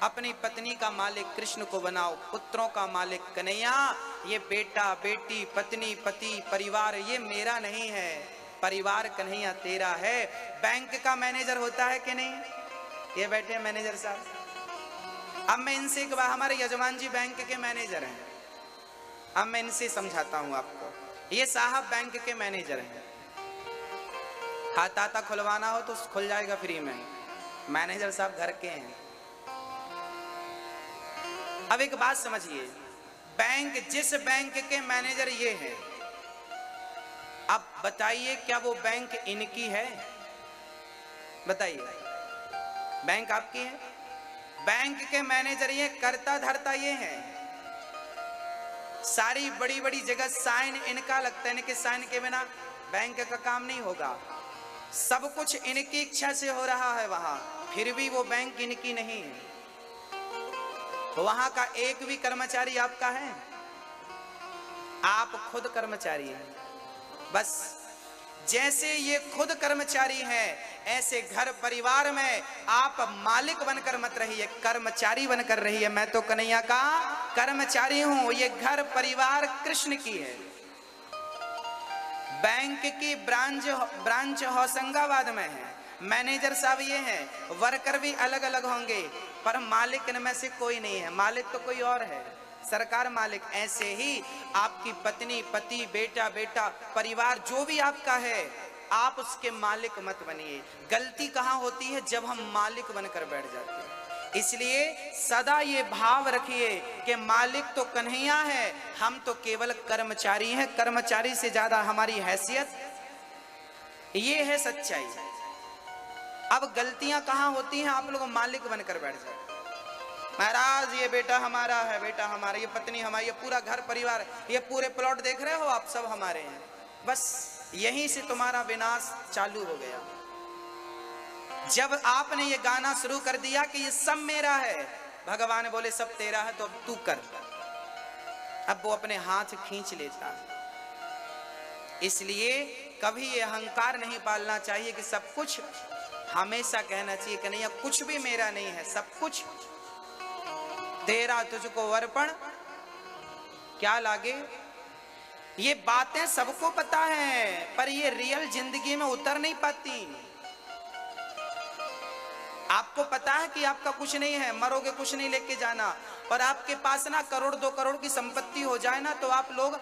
अपनी पत्नी का मालिक कृष्ण को बनाओ, पुत्रों का मालिक कन्हैया। ये बेटा बेटी पत्नी पति परिवार ये मेरा नहीं है, परिवार कन्हैया तेरा है। बैंक का मैनेजर होता है कि नहीं? ये बैठे हैं मैनेजर साहब। अब मैं इनसे एक बार, हमारे यजमान जी बैंक के मैनेजर हैं, अब मैं इनसे समझाता हूं आपको। ये साहब बैंक के मैनेजर हैं, खाता खुलवाना हो तो खुल जाएगा फ्री में, मैनेजर साहब घर के हैं। अब एक बात समझिए, बैंक, जिस बैंक के मैनेजर ये हैं, अब बताइए क्या वो बैंक इनकी है? बताइए, बैंक आपकी है? बैंक के मैनेजर ये, करता धरता ये है। सारी बड़ी बड़ी जगह साइन इनका लगता है, इनके साइन के बिना बैंक का काम नहीं होगा। सब कुछ इनकी इच्छा से हो रहा है वहां, फिर भी वो बैंक इनकी नहीं है। वहां का एक भी कर्मचारी आपका है? आप खुद कर्मचारी हैं। बस जैसे ये खुद कर्मचारी हैं, ऐसे घर परिवार में आप मालिक बनकर मत रहिए, कर्मचारी बनकर रहिए। मैं तो कन्हैया का कर्मचारी हूं, ये घर परिवार कृष्ण की है। बैंक की ब्रांच होशंगाबाद में है, मैनेजर साहब ये हैं, वर्कर भी अलग अलग होंगे, पर मालिक इनमें से कोई नहीं है, मालिक तो कोई और है, सरकार मालिक। ऐसे ही आपकी पत्नी पति बेटा बेटा परिवार जो भी आपका है, आप उसके मालिक मत बनिए। गलती कहाँ होती है? जब हम मालिक बनकर बैठ जाते हैं। इसलिए सदा ये भाव रखिए कि मालिक तो कन्हैया है, हम तो केवल कर्मचारी हैं, कर्मचारी से ज्यादा हमारी हैसियत। ये है सच्चाई। अब गलतियां कहाँ होती हैं? आप लोग मालिक बनकर बैठ जाते, महाराज ये बेटा हमारा है, बेटा हमारा, ये पत्नी हमारी, ये पूरा घर परिवार, ये पूरे प्लॉट देख रहे हो आप, सब हमारे हैं। बस यहीं से तुम्हारा विनाश चालू हो गया। जब आपने ये गाना शुरू कर दिया कि ये सब मेरा है, भगवान बोले सब तेरा है, तो अब तू कर। अब वो अपने हाथ खींच लेता है। इसलिए कभी ये अहंकार नहीं पालना चाहिए कि सब कुछ, हमेशा कहना चाहिए कि नहीं कुछ भी मेरा नहीं है, सब कुछ तेरा, तुझको अर्पण क्या लागे। ये बातें सबको पता है, पर ये रियल जिंदगी में उतर नहीं पाती। आपको पता है कि आपका कुछ नहीं है, मरोगे कुछ नहीं लेके जाना, और आपके पास ना करोड़ 2 करोड़ की संपत्ति हो जाए ना, तो आप लोग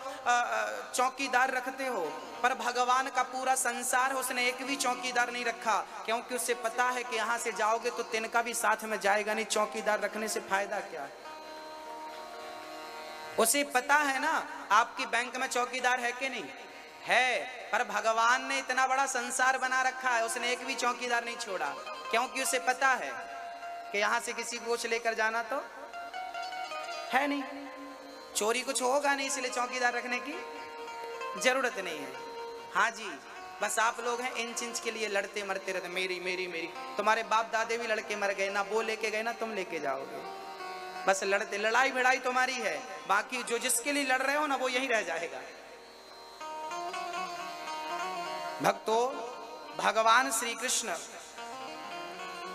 चौकीदार रखते हो, पर भगवान का पूरा संसार है, उसने एक भी चौकीदार नहीं रखा, क्योंकि उसे पता है कि यहां से जाओगे तो तिनका भी साथ में जाएगा नहीं, चौकीदार रखने से फायदा क्या है। उसे पता है ना आपकी बैंक में चौकीदार है कि नहीं है, पर भगवान ने इतना बड़ा संसार बना रखा है, उसने एक भी चौकीदार नहीं छोड़ा, क्योंकि उसे पता है कि यहां से किसी को कुछ लेकर जाना तो है नहीं, चोरी कुछ होगा नहीं, इसलिए चौकीदार रखने की जरूरत नहीं है। हाँ जी, बस आप लोग हैं इंच इंच के लिए लड़ते मरते रहते, मेरी मेरी मेरी। तुम्हारे बाप दादे भी लड़के मर गए ना, वो लेके गए ना तुम लेके जाओगे। बस लड़ते, लड़ाई भिड़ाई तुम्हारी है, बाकी जो जिसके लिए लड़ रहे हो ना वो यहीं रह जाएगा। भक्तों, भगवान श्री कृष्ण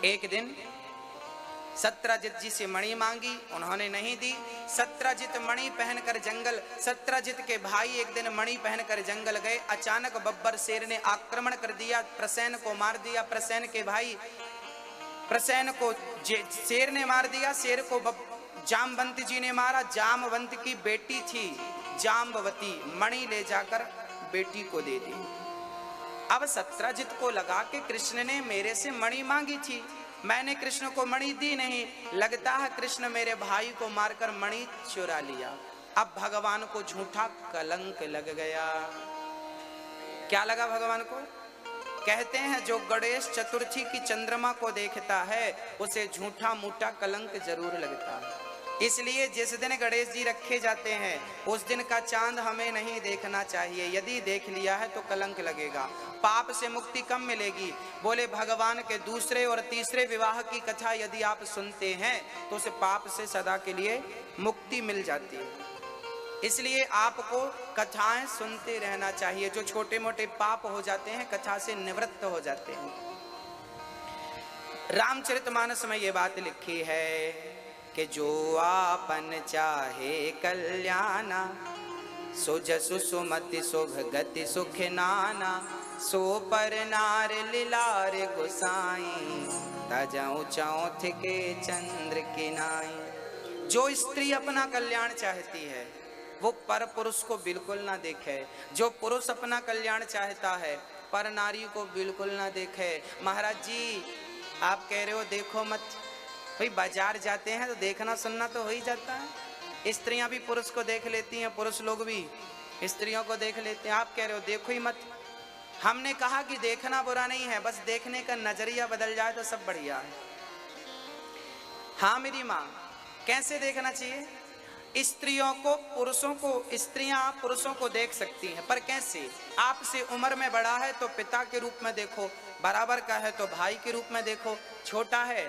एक दिन सत्यजित जी से मणि मांगी, उन्होंने नहीं दी। सत्यजित मणि पहनकर जंगल, सत्यजित के भाई एक दिन मणि पहनकर जंगल गए, अचानक बब्बर शेर ने आक्रमण कर दिया, प्रसेन को मार दिया। प्रसेन के भाई प्रसेन को शेर ने मार दिया, शेर को जामवंत जी ने मारा। जामवंत की बेटी थी जाम्बवती, मणि ले जाकर बेटी को दे दी। अब सत्यजित को लगा कि कृष्ण ने मेरे से मणि मांगी थी, मैंने कृष्ण को मणि दी नहीं, लगता है कृष्ण मेरे भाई को मारकर मणि चुरा लिया। अब भगवान को झूठा कलंक लग गया। क्या लगा भगवान को? कहते हैं जो गणेश चतुर्थी की चंद्रमा को देखता है उसे झूठा मूठा कलंक जरूर लगता है। इसलिए जिस दिन गणेश जी रखे जाते हैं उस दिन का चांद हमें नहीं देखना चाहिए, यदि देख लिया है तो कलंक लगेगा, पाप से मुक्ति कम मिलेगी। बोले भगवान के दूसरे और तीसरे विवाह की कथा यदि आप सुनते हैं तो उस पाप से सदा के लिए मुक्ति मिल जाती है। इसलिए आपको कथाएं सुनते रहना चाहिए, जो छोटे मोटे पाप हो जाते हैं कथा से निवृत्त हो जाते हैं। रामचरितमानस में ये बात लिखी है कि जो आपन चाहे कल्याणा, सो जसु सुमति शुभ गति सुख नाना, सो पर नार लीलार गोसाई, तजऊ चौथ के चंद्र की नाई। जो स्त्री अपना कल्याण चाहती है वो पर पुरुष को बिल्कुल ना देखे, जो पुरुष अपना कल्याण चाहता है पर नारी को बिल्कुल ना देखे। महाराज जी आप कह रहे हो देखो मत, भाई बाजार जाते हैं तो देखना सुनना तो हो ही जाता है। स्त्रियां भी पुरुष को देख लेती हैं, पुरुष लोग भी स्त्रियों को देख लेते हैं। आप कह रहे हो देखो ही मत। हमने कहा कि देखना बुरा नहीं है, बस देखने का नजरिया बदल जाए तो सब बढ़िया है। हाँ मेरी माँ, कैसे देखना चाहिए? स्त्रियों को पुरुषों को, स्त्रियां पुरुषों को देख सकती हैं, पर कैसे? आपसे उम्र में बड़ा है तो पिता के रूप में देखो, बराबर का है तो भाई के रूप में देखो, छोटा है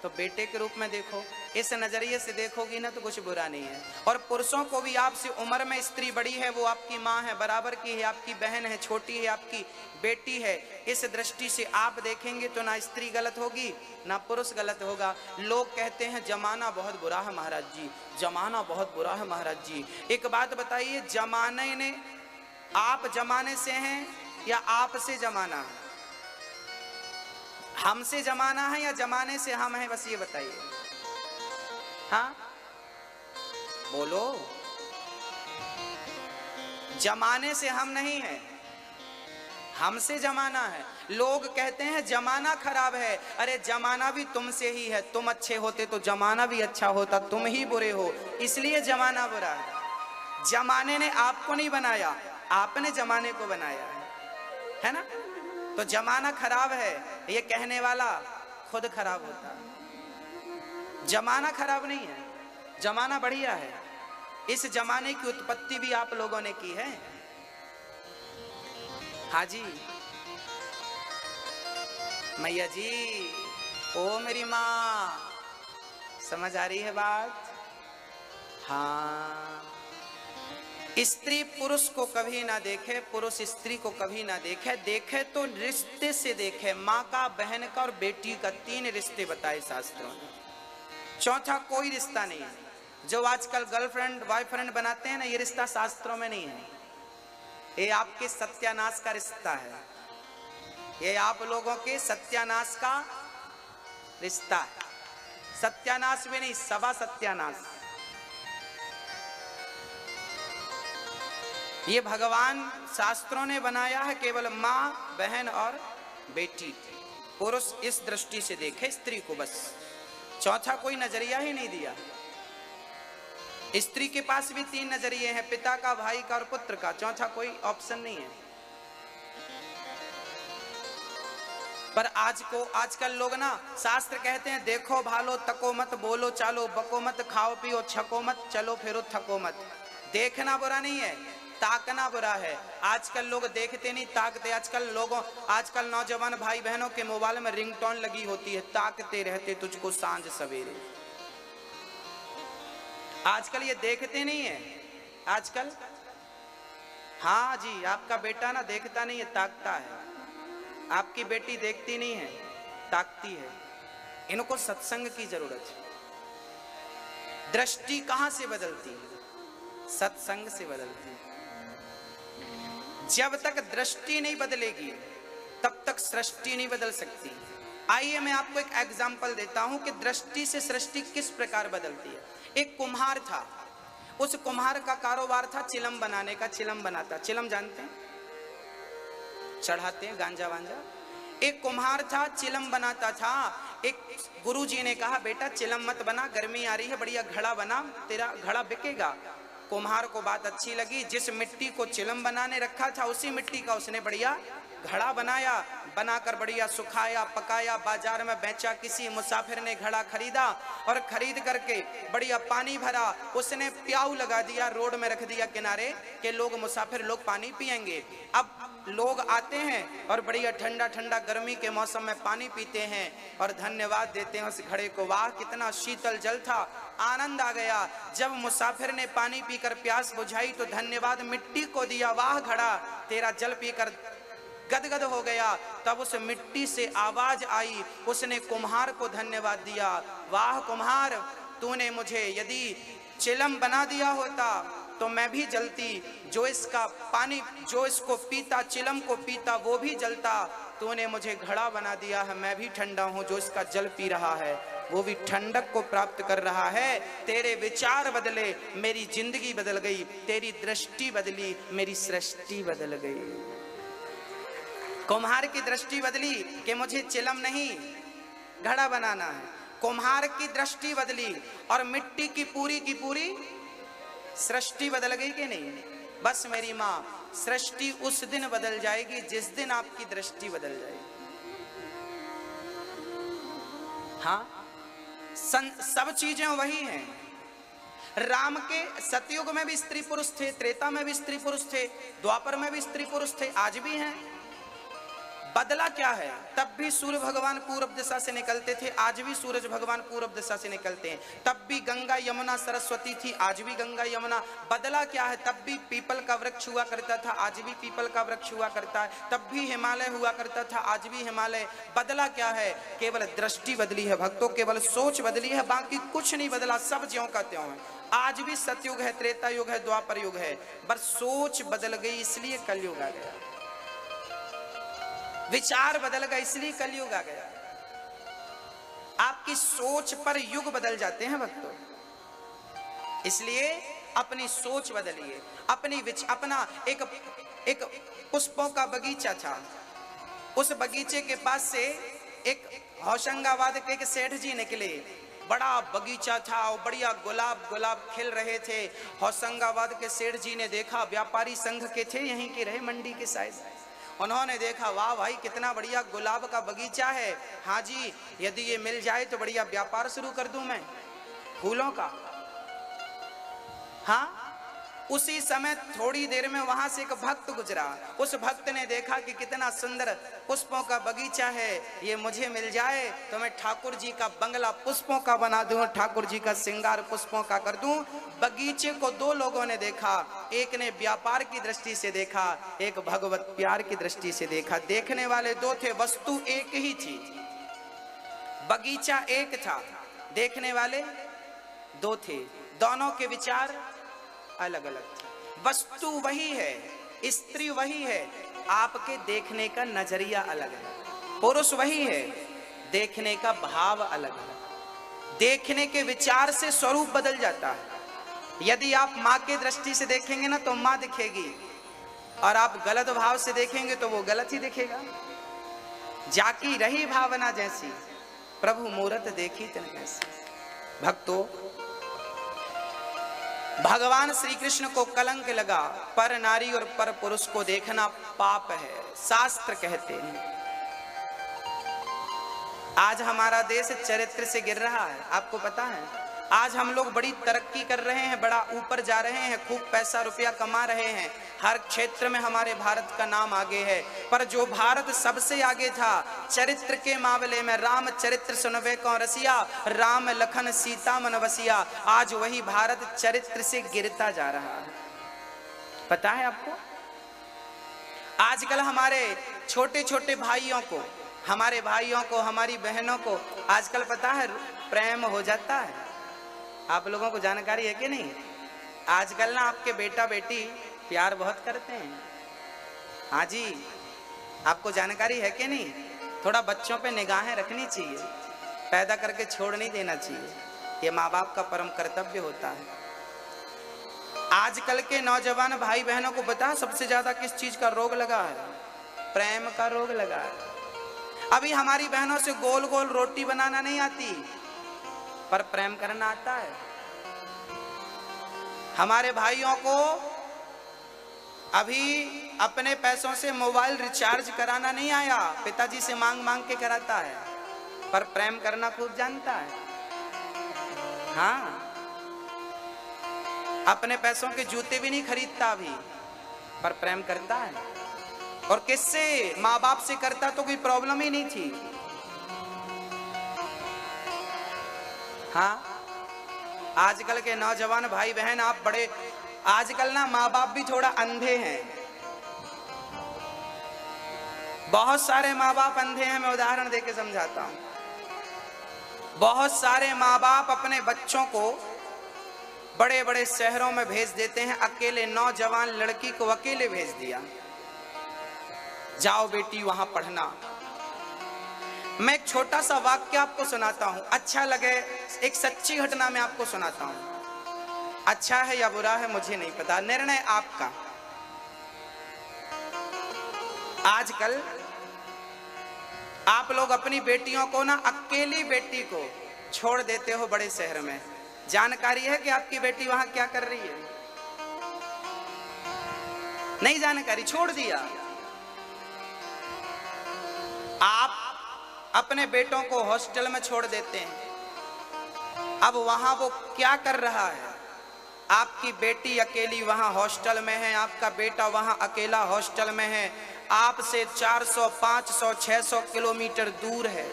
तो बेटे के रूप में देखो। इस नजरिए से देखोगी ना तो कुछ बुरा नहीं है। और पुरुषों को भी आपसे उम्र में स्त्री बड़ी है, वो आपकी माँ है, बराबर की है, आपकी बहन है, छोटी है, आपकी बेटी है, इस दृष्टि से आप देखेंगे तो ना स्त्री गलत होगी ना पुरुष गलत होगा। लोग कहते हैं जमाना बहुत बुरा है महाराज जी, जमाना बहुत बुरा है महाराज जी। एक बात बताइए, जमाने ने, आप जमाने से हैं या आपसे जमाना है? हमसे जमाना है या जमाने से हम हैं? बस ये बताइए। हाँ बोलो। जमाने से हम नहीं हैं, हमसे जमाना है। लोग कहते हैं जमाना खराब है, अरे जमाना भी तुमसे ही है। तुम अच्छे होते तो जमाना भी अच्छा होता, तुम ही बुरे हो इसलिए जमाना बुरा है। जमाने ने आपको नहीं बनाया, आपने जमाने को बनाया है ना? तो जमाना खराब है ये कहने वाला खुद खराब होता है। जमाना खराब नहीं है, जमाना बढ़िया है। इस जमाने की उत्पत्ति भी आप लोगों ने की है। हाँ जी मैया जी, ओ मेरी माँ, समझ आ रही है बात? हाँ, स्त्री पुरुष को कभी ना देखे, पुरुष स्त्री को कभी ना देखे। देखे तो रिश्ते से देखे, माँ का, बहन का और बेटी का, 3 रिश्ते बताए शास्त्रों ने, चौथा कोई रिश्ता नहीं है। जो आजकल गर्लफ्रेंड बॉयफ्रेंड बनाते हैं ना, ये रिश्ता शास्त्रों में नहीं है। ये आपके सत्यानाश का रिश्ता है, ये आप लोगों के सत्यानाश का रिश्ता है। सत्यानाश भी नहीं, सवा सत्यानाश। ये भगवान शास्त्रों ने बनाया है केवल माँ, बहन और बेटी। पुरुष इस दृष्टि से देखे स्त्री को, बस चौथा कोई नजरिया ही नहीं दिया। स्त्री के पास भी 3 नजरिए हैं, पिता का, भाई का और पुत्र का, चौथा कोई ऑप्शन नहीं है। पर आजकल लोग ना, शास्त्र कहते हैं देखो भालो तको मत, बोलो चालो बको मत, खाओ पियो छको मत, चलो फिरो थको मत। देखना बुरा नहीं है, ताकना बुरा है। आजकल लोग देखते नहीं, ताकते। आजकल नौजवान भाई बहनों के मोबाइल में रिंगटोन लगी होती है, ताकते रहते तुझको सांझ सवेरे। आजकल ये देखते नहीं है आजकल। हाँ जी, आपका बेटा ना देखता नहीं है, ताकता है। आपकी बेटी देखती नहीं है, ताकती है। इनको सत्संग की जरूरत है। दृष्टि कहां से बदलती है? सत्संग से बदलती है। जब तक दृष्टि नहीं बदलेगी तब तक सृष्टि नहीं बदल सकती। आइए मैं आपको एक एग्जाम्पल देता हूं कि दृष्टि से सृष्टि किस प्रकार बदलती है। एक कुम्हार था, उस कुम्हार का कारोबार था चिलम बनाने का। चिलम बनाता, चिलम जानते हैं, चढ़ाते हैं गांजा वांजा। एक कुम्हार था, चिलम बनाता था। एक गुरुजी ने कहा बेटा चिलम मत बना, गर्मी आ रही है, बढ़िया घड़ा बना, तेरा घड़ा बिकेगा। कुम्हार को बात अच्छी लगी। जिस मिट्टी को चिलम बनाने रखा था उसी मिट्टी का उसने बढ़िया घड़ा बनाया। बनाकर बढ़िया सुखाया, पकाया, बाजार में बेचा। किसी मुसाफिर ने घड़ा खरीदा और खरीद करके बढ़िया पानी भरा। उसने प्याऊ लगा दिया, रोड में रख दिया किनारे के लोग, मुसाफिर लोग पानी पिएंगे। अब लोग आते हैं और बढ़िया ठंडा ठंडा गर्मी के मौसम में पानी पीते हैं और धन्यवाद देते हैं उस घड़े को। वाह कितना शीतल जल था, आनंद आ गया। जब मुसाफिर ने पानी पीकर प्यास बुझाई तो धन्यवाद मिट्टी को दिया, वाह घड़ा तेरा जल पीकर गदगद हो गया। तब उस मिट्टी से आवाज आई, उसने कुम्हार को धन्यवाद दिया, वाह कुम्हार, तूने मुझे यदि चिलम बना दिया होता तो मैं भी जलती, जो इसका पानी, जो इसको पीता, चिलम को पीता, वो भी जलता। तूने मुझे घड़ा बना दिया है, मैं भी ठंडा हूं, जो इसका जल पी रहा है वो भी ठंडक को प्राप्त कर रहा है। तेरे विचार बदले, मेरी जिंदगी बदल गई, तेरी दृष्टि बदली, मेरी सृष्टि बदल गई। कुम्हार की दृष्टि बदली कि मुझे चिलम नहीं घड़ा बनाना है, कुम्हार की दृष्टि बदली और मिट्टी की पूरी सृष्टि बदल गई कि नहीं? बस मेरी माँ, सृष्टि उस दिन बदल जाएगी जिस दिन आपकी दृष्टि बदल जाएगी। हाँ, सब चीजें वही हैं। राम के सतयुग में भी स्त्री पुरुष थे, त्रेता में भी स्त्री पुरुष थे, द्वापर में भी स्त्री पुरुष थे, आज भी हैं। बदला क्या है? तब भी सूर्य भगवान पूर्व दिशा से निकलते थे, आज भी सूरज भगवान पूर्व दिशा से निकलते हैं। तब भी गंगा यमुना सरस्वती थी, आज भी गंगा यमुना। बदला क्या है? तब भी पीपल का वृक्ष हुआ करता था, आज भी पीपल का वृक्ष हुआ करता है। तब भी हिमालय हुआ करता था, आज भी हिमालय। बदला क्या है? केवल दृष्टि बदली है भक्तों, केवल सोच बदली है, बाकी कुछ नहीं बदला, सब ज्यों का त्यों है। आज भी सतयुग है, त्रेता युग है, द्वापर युग है, बस सोच बदल गई इसलिए कलयुग आ गया, विचार बदल गया इसलिए कलयुग आ गया। आपकी सोच पर युग बदल जाते हैं भक्तों, इसलिए अपनी सोच बदलिए। अपना एक पुष्पों का बगीचा था, उस बगीचे के पास से एक होशंगाबाद के एक सेठ जी निकले, बड़ा बगीचा था और बढ़िया गुलाब खिल रहे थे। होशंगाबाद के सेठ जी ने देखा, व्यापारी संघ के थे, यहीं के रहे, मंडी के साइड। उन्होंने देखा, वाह भाई कितना बढ़िया गुलाब का बगीचा है, हाँ जी, यदि ये मिल जाए तो बढ़िया व्यापार शुरू कर दूं मैं फूलों का। हाँ, उसी समय थोड़ी देर में वहां से एक भक्त गुजरा, उस भक्त ने देखा कि कितना सुंदर पुष्पों का बगीचा है, ये मुझे मिल जाए तो मैं ठाकुर जी का बंगला पुष्पों का बना दूं, ठाकुर जी का श्रृंगार पुष्पों का कर दूं। बगीचे को दो लोगों ने देखा, एक ने व्यापार की दृष्टि से देखा, एक भगवत प्यार की दृष्टि से देखा। देखने वाले दो थे, वस्तु एक ही थी, बगीचा एक था, देखने वाले दो थे, दोनों के विचार अलग अलग थे। वस्तु वही है, स्त्री वही है, आपके देखने का नजरिया अलग है। पुरुष वही है, देखने का भाव अलग है, देखने के विचार से स्वरूप बदल जाता है। यदि आप माँ की दृष्टि से देखेंगे ना तो माँ दिखेगी, और आप गलत भाव से देखेंगे तो वो गलत ही दिखेगा। जाकी रही भावना जैसी, प्रभु मूरत देखी तन कैसी। भक्तों, भगवान श्री कृष्ण को कलंक लगा, पर नारी और पर पुरुष को देखना पाप है, शास्त्र कहते हैं। आज हमारा देश चरित्र से गिर रहा है, आपको पता है। आज हम लोग बड़ी तरक्की कर रहे हैं, बड़ा ऊपर जा रहे हैं, खूब पैसा रुपया कमा रहे हैं, हर क्षेत्र में हमारे भारत का नाम आगे है। पर जो भारत सबसे आगे था चरित्र के मामले में, राम चरित्र सुनबे कौन रसिया, राम लखन सीता मन बसिया, आज वही भारत चरित्र से गिरता जा रहा है। पता है आपको, आजकल हमारे छोटे छोटे भाइयों को, हमारे भाइयों को, हमारी बहनों को आजकल पता है प्रेम हो जाता है। आप लोगों को जानकारी है कि नहीं? आजकल ना आपके बेटा बेटी प्यार बहुत करते हैं। हाँ जी, आपको जानकारी है कि नहीं? थोड़ा बच्चों पे निगाहें रखनी चाहिए, पैदा करके छोड़ नहीं देना चाहिए, ये माँ बाप का परम कर्तव्य होता है। आजकल के नौजवान भाई बहनों को पता है सबसे ज्यादा किस चीज का रोग लगा है? प्रेम का रोग लगा है। अभी हमारी बहनों से गोल गोल रोटी बनाना नहीं आती, पर प्रेम करना आता है। हमारे भाइयों को अभी अपने पैसों से मोबाइल रिचार्ज कराना नहीं आया, पिताजी से मांग मांग के कराता है, पर प्रेम करना खूब जानता है। हाँ, अपने पैसों के जूते भी नहीं खरीदता अभी, पर प्रेम करता है। और किससे? माँ बाप से करता तो कोई प्रॉब्लम ही नहीं थी। हाँ, आजकल के नौजवान भाई बहन, आप बड़े, आजकल ना माँ बाप भी थोड़ा अंधे हैं। बहुत सारे माँ बाप अंधे हैं, मैं उदाहरण देके समझाता हूं। बहुत सारे माँ बाप अपने बच्चों को बड़े बड़े शहरों में भेज देते हैं, अकेले नौजवान लड़की को अकेले भेज दिया, जाओ बेटी वहां पढ़ना। मैं एक छोटा सा वाक्य आपको सुनाता हूं, अच्छा लगे, एक सच्ची घटना मैं आपको सुनाता हूं। अच्छा है या बुरा है मुझे नहीं पता, निर्णय आपका। आजकल आप लोग अपनी बेटियों को ना, अकेली बेटी को छोड़ देते हो बड़े शहर में। जानकारी है कि आपकी बेटी वहां क्या कर रही है? नहीं जानकारी, छोड़ दिया। आप अपने बेटों को हॉस्टल में छोड़ देते हैं। अब वहां वो क्या कर रहा है? आपकी बेटी अकेली वहां हॉस्टल में है, आपका बेटा वहां अकेला हॉस्टल में है, आपसे 400, 500, 600 किलोमीटर दूर है।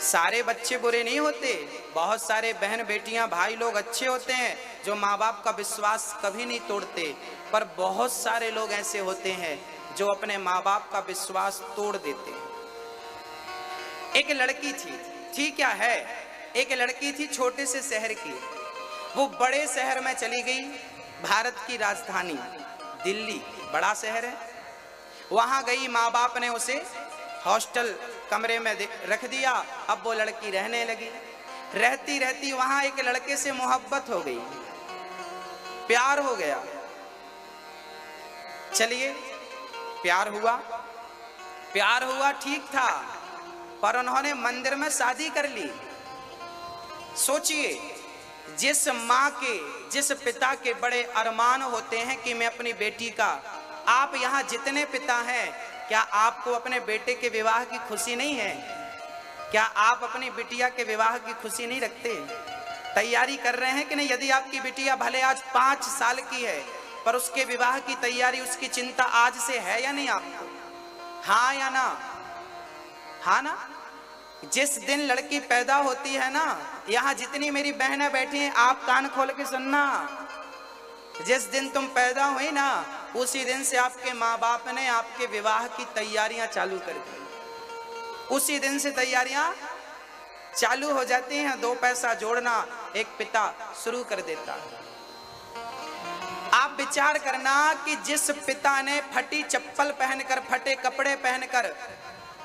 सारे बच्चे बुरे नहीं होते, बहुत सारे बहन बेटियां भाई लोग अच्छे होते हैं जो माँ बाप का विश्वास कभी नहीं तोड़ते, पर बहुत सारे लोग ऐसे होते हैं जो अपने माँ बाप का विश्वास तोड़ देते हैं। एक लड़की थी क्या है, एक लड़की थी छोटे से शहर की, वो बड़े शहर में चली गई। भारत की राजधानी दिल्ली बड़ा शहर है, वहां गई, माँ बाप ने उसे हॉस्टल कमरे में रख दिया। अब वो लड़की रहने लगी, रहती रहती वहां एक लड़के से मोहब्बत हो गई, प्यार हो गया। चलिए प्यार हुआ ठीक था, पर उन्होंने मंदिर में शादी कर ली। सोचिए, जिस माँ के, जिस पिता के बड़े अरमान होते हैं कि मैं अपनी बेटी का, आप यहाँ जितने पिता हैं, क्या आपको अपने बेटे के विवाह की खुशी नहीं है? क्या आप अपनी बिटिया के विवाह की खुशी नहीं रखते? तैयारी कर रहे हैं कि नहीं? यदि आपकी बिटिया भले आज 5 साल की है, पर उसके विवाह की तैयारी, उसकी चिंता आज से है या नहीं आपको? हाँ या ना? हाँ ना? जिस दिन लड़की पैदा होती है ना, यहाँ जितनी मेरी बहनें बैठी हैं, आप कान खोल के सुनना, जिस दिन तुम पैदा हुई ना, उसी दिन से आपके माँ बाप ने आपके विवाह की तैयारियां चालू कर दी। उसी दिन से तैयारियां चालू हो जाती हैं। 2 पैसा जोड़ना एक पिता शुरू कर देता है। आप विचार करना कि जिस पिता ने फटी चप्पल पहनकर, फटे कपड़े पहनकर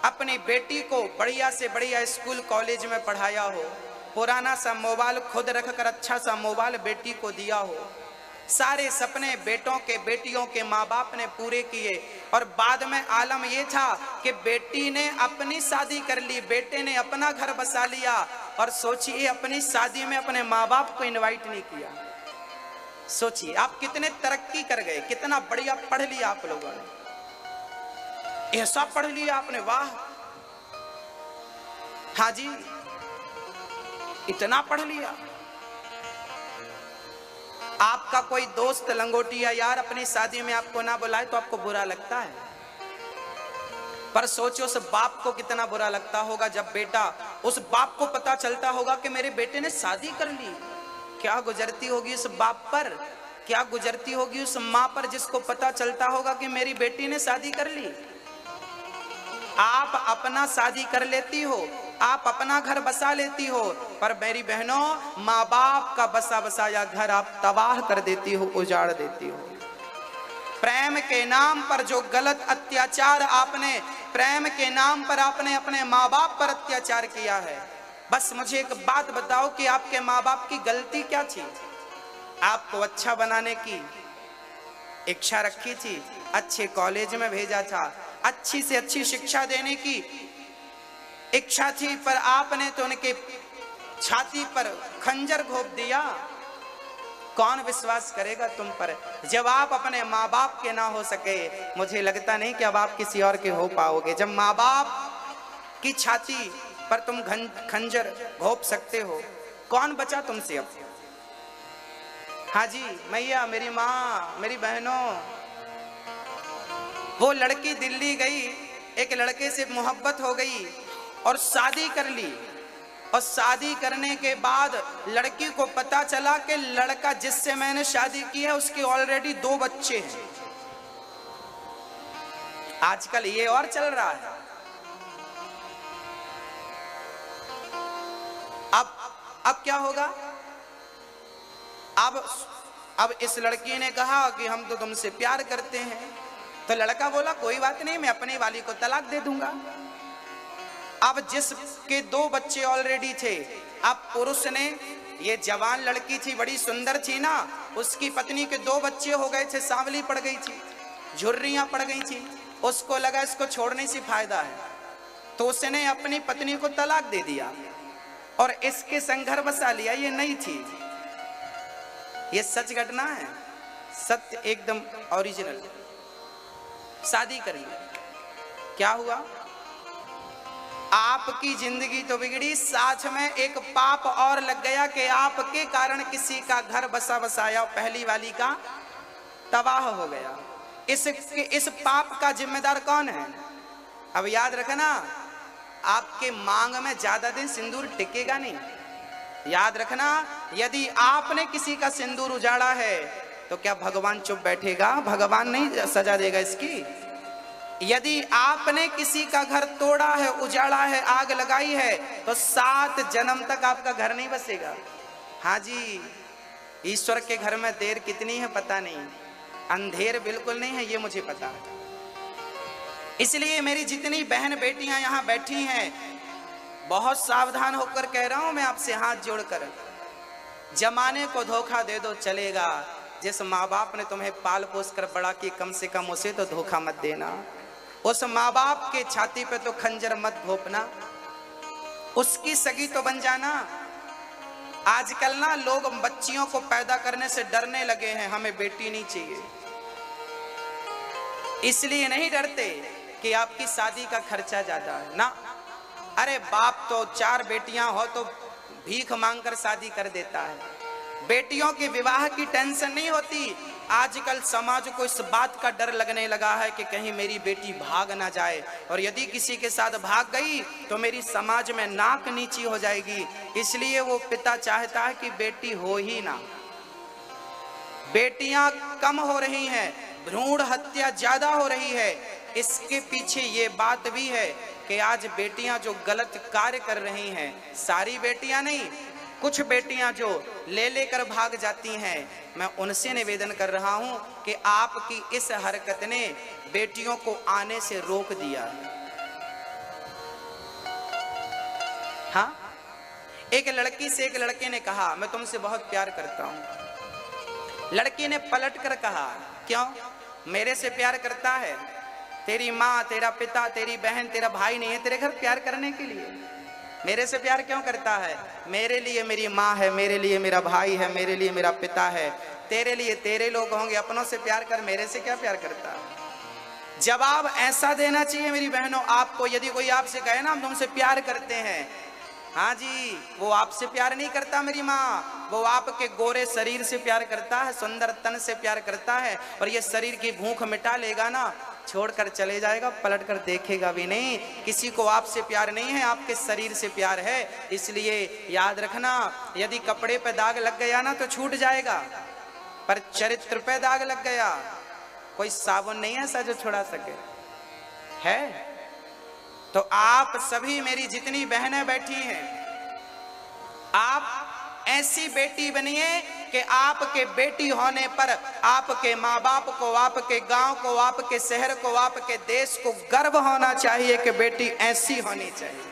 अपनी बेटी को बढ़िया से बढ़िया स्कूल कॉलेज में पढ़ाया हो, पुराना सा मोबाइल खुद रखकर अच्छा सा मोबाइल बेटी को दिया हो, सारे सपने बेटों के, बेटियों के माँ बाप ने पूरे किए, और बाद में आलम यह था कि बेटी ने अपनी शादी कर ली, बेटे ने अपना घर बसा लिया, और सोचिए अपनी शादी में अपने माँ बाप को इनवाइट नहीं किया। सोचिए आप कितने तरक्की कर गए, कितना बढ़िया पढ़ लिया आप लोगों ने, ऐसा पढ़ लिया आपने, वाह। हाँ जी, इतना पढ़ लिया। आपका कोई दोस्त लंगोटिया यार अपनी शादी में आपको ना बुलाए तो आपको बुरा लगता है, पर सोचो उस बाप को कितना बुरा लगता होगा जब बेटा, उस बाप को पता चलता होगा कि मेरे बेटे ने शादी कर ली। क्या गुजरती होगी उस बाप पर, क्या गुजरती होगी उस माँ पर जिसको पता चलता होगा कि मेरी बेटी ने शादी कर ली। आप अपना शादी कर लेती हो, आप अपना घर बसा लेती हो, पर मेरी बहनों, माँ बाप का बसा बसाया घर आप तबाह कर देती हो, उजाड़ देती हो। प्रेम के नाम पर जो गलत अत्याचार आपने, प्रेम के नाम पर आपने अपने माँ बाप पर अत्याचार किया है। बस मुझे एक बात बताओ कि आपके माँ बाप की गलती क्या थी? आपको अच्छा बनाने की इच्छा रखी थी, अच्छे कॉलेज में भेजा था, अच्छी से अच्छी शिक्षा देने की इच्छा थी, पर आपने तो उनके छाती पर खंजर घोंप दिया। कौन विश्वास करेगा तुम पर? जब आप अपने माँ बाप के ना हो सके, मुझे लगता नहीं कि अब आप किसी और के हो पाओगे। जब माँ बाप की छाती पर तुम खंजर घोंप सकते हो, कौन बचा तुमसे अब? हाँ जी मैया, मेरी माँ, मेरी बहनों, वो लड़की दिल्ली गई, एक लड़के से मोहब्बत हो गई और शादी कर ली, और शादी करने के बाद लड़की को पता चला कि लड़का जिससे मैंने शादी की है उसके ऑलरेडी 2 बच्चे हैं। आजकल ये और चल रहा है। अब क्या होगा? अब इस लड़की ने कहा कि हम तो तुमसे प्यार करते हैं, तो लड़का बोला कोई बात नहीं, मैं अपनी वाली को तलाक दे दूंगा। अब जिसके 2 बच्चे ऑलरेडी थे, अब पुरुष ने, ये जवान लड़की थी, बड़ी सुंदर थी ना, उसकी पत्नी के 2 बच्चे हो गए थे, सांवली पड़ गई थी, झुर्रियां पड़ गई थी, उसको लगा इसको छोड़ने से फायदा है, तो उसने अपनी पत्नी को तलाक दे दिया और इसके संग घर बसा लिया। ये नहीं थी, ये सच घटना है, सत्य एकदम ओरिजिनल। शादी कर ली, क्या हुआ? आपकी जिंदगी तो बिगड़ी, साथ में एक पाप और लग गया कि आपके कारण किसी का घर बसा बसाया पहली वाली का तबाह हो गया। इस पाप का जिम्मेदार कौन है? अब याद रखना, आपके मांग में ज्यादा दिन सिंदूर टिकेगा नहीं। याद रखना, यदि आपने किसी का सिंदूर उजाड़ा है तो क्या भगवान चुप बैठेगा? भगवान नहीं सजा देगा इसकी। यदि आपने किसी का घर तोड़ा है, उजाड़ा है, आग लगाई है, तो 7 जन्म तक आपका घर नहीं बसेगा। हाँ जी, ईश्वर के घर में देर कितनी है पता नहीं, अंधेर बिल्कुल नहीं है, ये मुझे पता है। इसलिए मेरी जितनी बहन बेटियां यहाँ बैठी हैं, बहुत सावधान होकर कह रहा हूं मैं आपसे हाथ जोड़कर, जमाने को धोखा दे दो चलेगा। जिस माँ बाप ने तुम्हें पाल पोस कर बड़ा की, कम से कम उसे तो धोखा मत देना। उस माँ बाप के छाती पे तो खंजर मत घोपना, उसकी सगी तो बन जाना। आजकल ना लोग बच्चियों को पैदा करने से डरने लगे हैं, हमें बेटी नहीं चाहिए। इसलिए नहीं डरते कि आपकी शादी का खर्चा ज्यादा है ना। अरे बाप तो 4 बेटियां हो तो भीख मांगकर शादी कर देता है। बेटियों के विवाह की टेंशन नहीं होती। आजकल समाज को इस बात का डर लगने लगा है कि कहीं मेरी बेटी भाग ना जाए, और यदि किसी के साथ भाग गई तो मेरी समाज में नाक नीची हो जाएगी। इसलिए वो पिता चाहता है कि बेटी हो ही ना। बेटियां कम हो रही हैं, भ्रूण हत्या ज्यादा हो रही है। इसके पीछे ये बात भी है कि आज बेटियां जो गलत कार्य कर रही हैं, सारी बेटियां नहीं, कुछ बेटियां जो ले लेकर भाग जाती हैं, मैं उनसे निवेदन कर रहा हूं कि आपकी इस हरकत ने बेटियों को आने से रोक दिया है। हाँ, एक लड़की से एक लड़के ने कहा मैं तुमसे बहुत प्यार करता हूं। लड़की ने पलट कर कहा क्यों? मेरे से प्यार करता है? तेरी माँ, तेरा पिता, तेरी बहन, तेरा भाई नहीं है तेरे घर प्यार करने के लिए? मेरे से प्यार क्यों करता है? मेरे लिए मेरी माँ है, मेरे लिए मेरा भाई है, मेरे लिए मेरा पिता है, तेरे लिए तेरे लोग होंगे, अपनों से प्यार कर, मेरे से क्या प्यार करता है? जवाब ऐसा देना चाहिए मेरी बहनों आपको। यदि कोई आपसे कहे ना हम तुमसे प्यार करते हैं, हाँ जी, वो आपसे प्यार नहीं करता मेरी माँ, वो आपके गोरे शरीर से प्यार करता है, सुंदर तन से प्यार करता है, और ये शरीर की भूख मिटा लेगा ना, छोड़कर चले जाएगा, पलट कर देखेगा भी नहीं। किसी को आपसे प्यार नहीं है, आपके शरीर से प्यार है। इसलिए याद रखना, यदि कपड़े पे दाग लग गया ना तो छूट जाएगा, पर चरित्र पे दाग लग गया, कोई साबुन नहीं है ऐसा जो छुड़ा सके है। तो आप सभी मेरी जितनी बहनें बैठी हैं, आप ऐसी बेटी बनिए कि आपके बेटी होने पर आपके माँ बाप को, आपके गांव को, आपके शहर को, आपके देश को गर्व होना चाहिए कि बेटी ऐसी होनी चाहिए।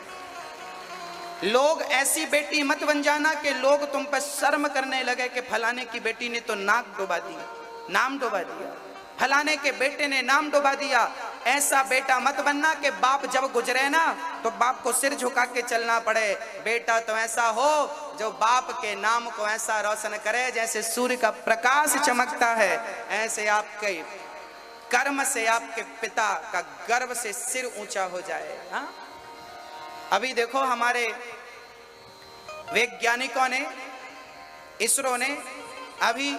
लोग ऐसी बेटी मत बन जाना कि लोग तुम पर शर्म करने लगे कि फलाने की बेटी ने तो नाक डुबा दिया, नाम डुबा दिया, फलाने के बेटे ने नाम डुबा दिया। ऐसा बेटा मत बनना कि बाप जब गुजरे ना तो बाप को सिर झुका के चलना पड़े। बेटा तो ऐसा हो जो बाप के नाम को ऐसा रोशन करे जैसे सूर्य का प्रकाश चमकता है। ऐसे आपके कर्म से आपके पिता का गर्व से सिर ऊंचा हो जाए। हाँ, अभी देखो हमारे वैज्ञानिकों ने, इसरो ने अभी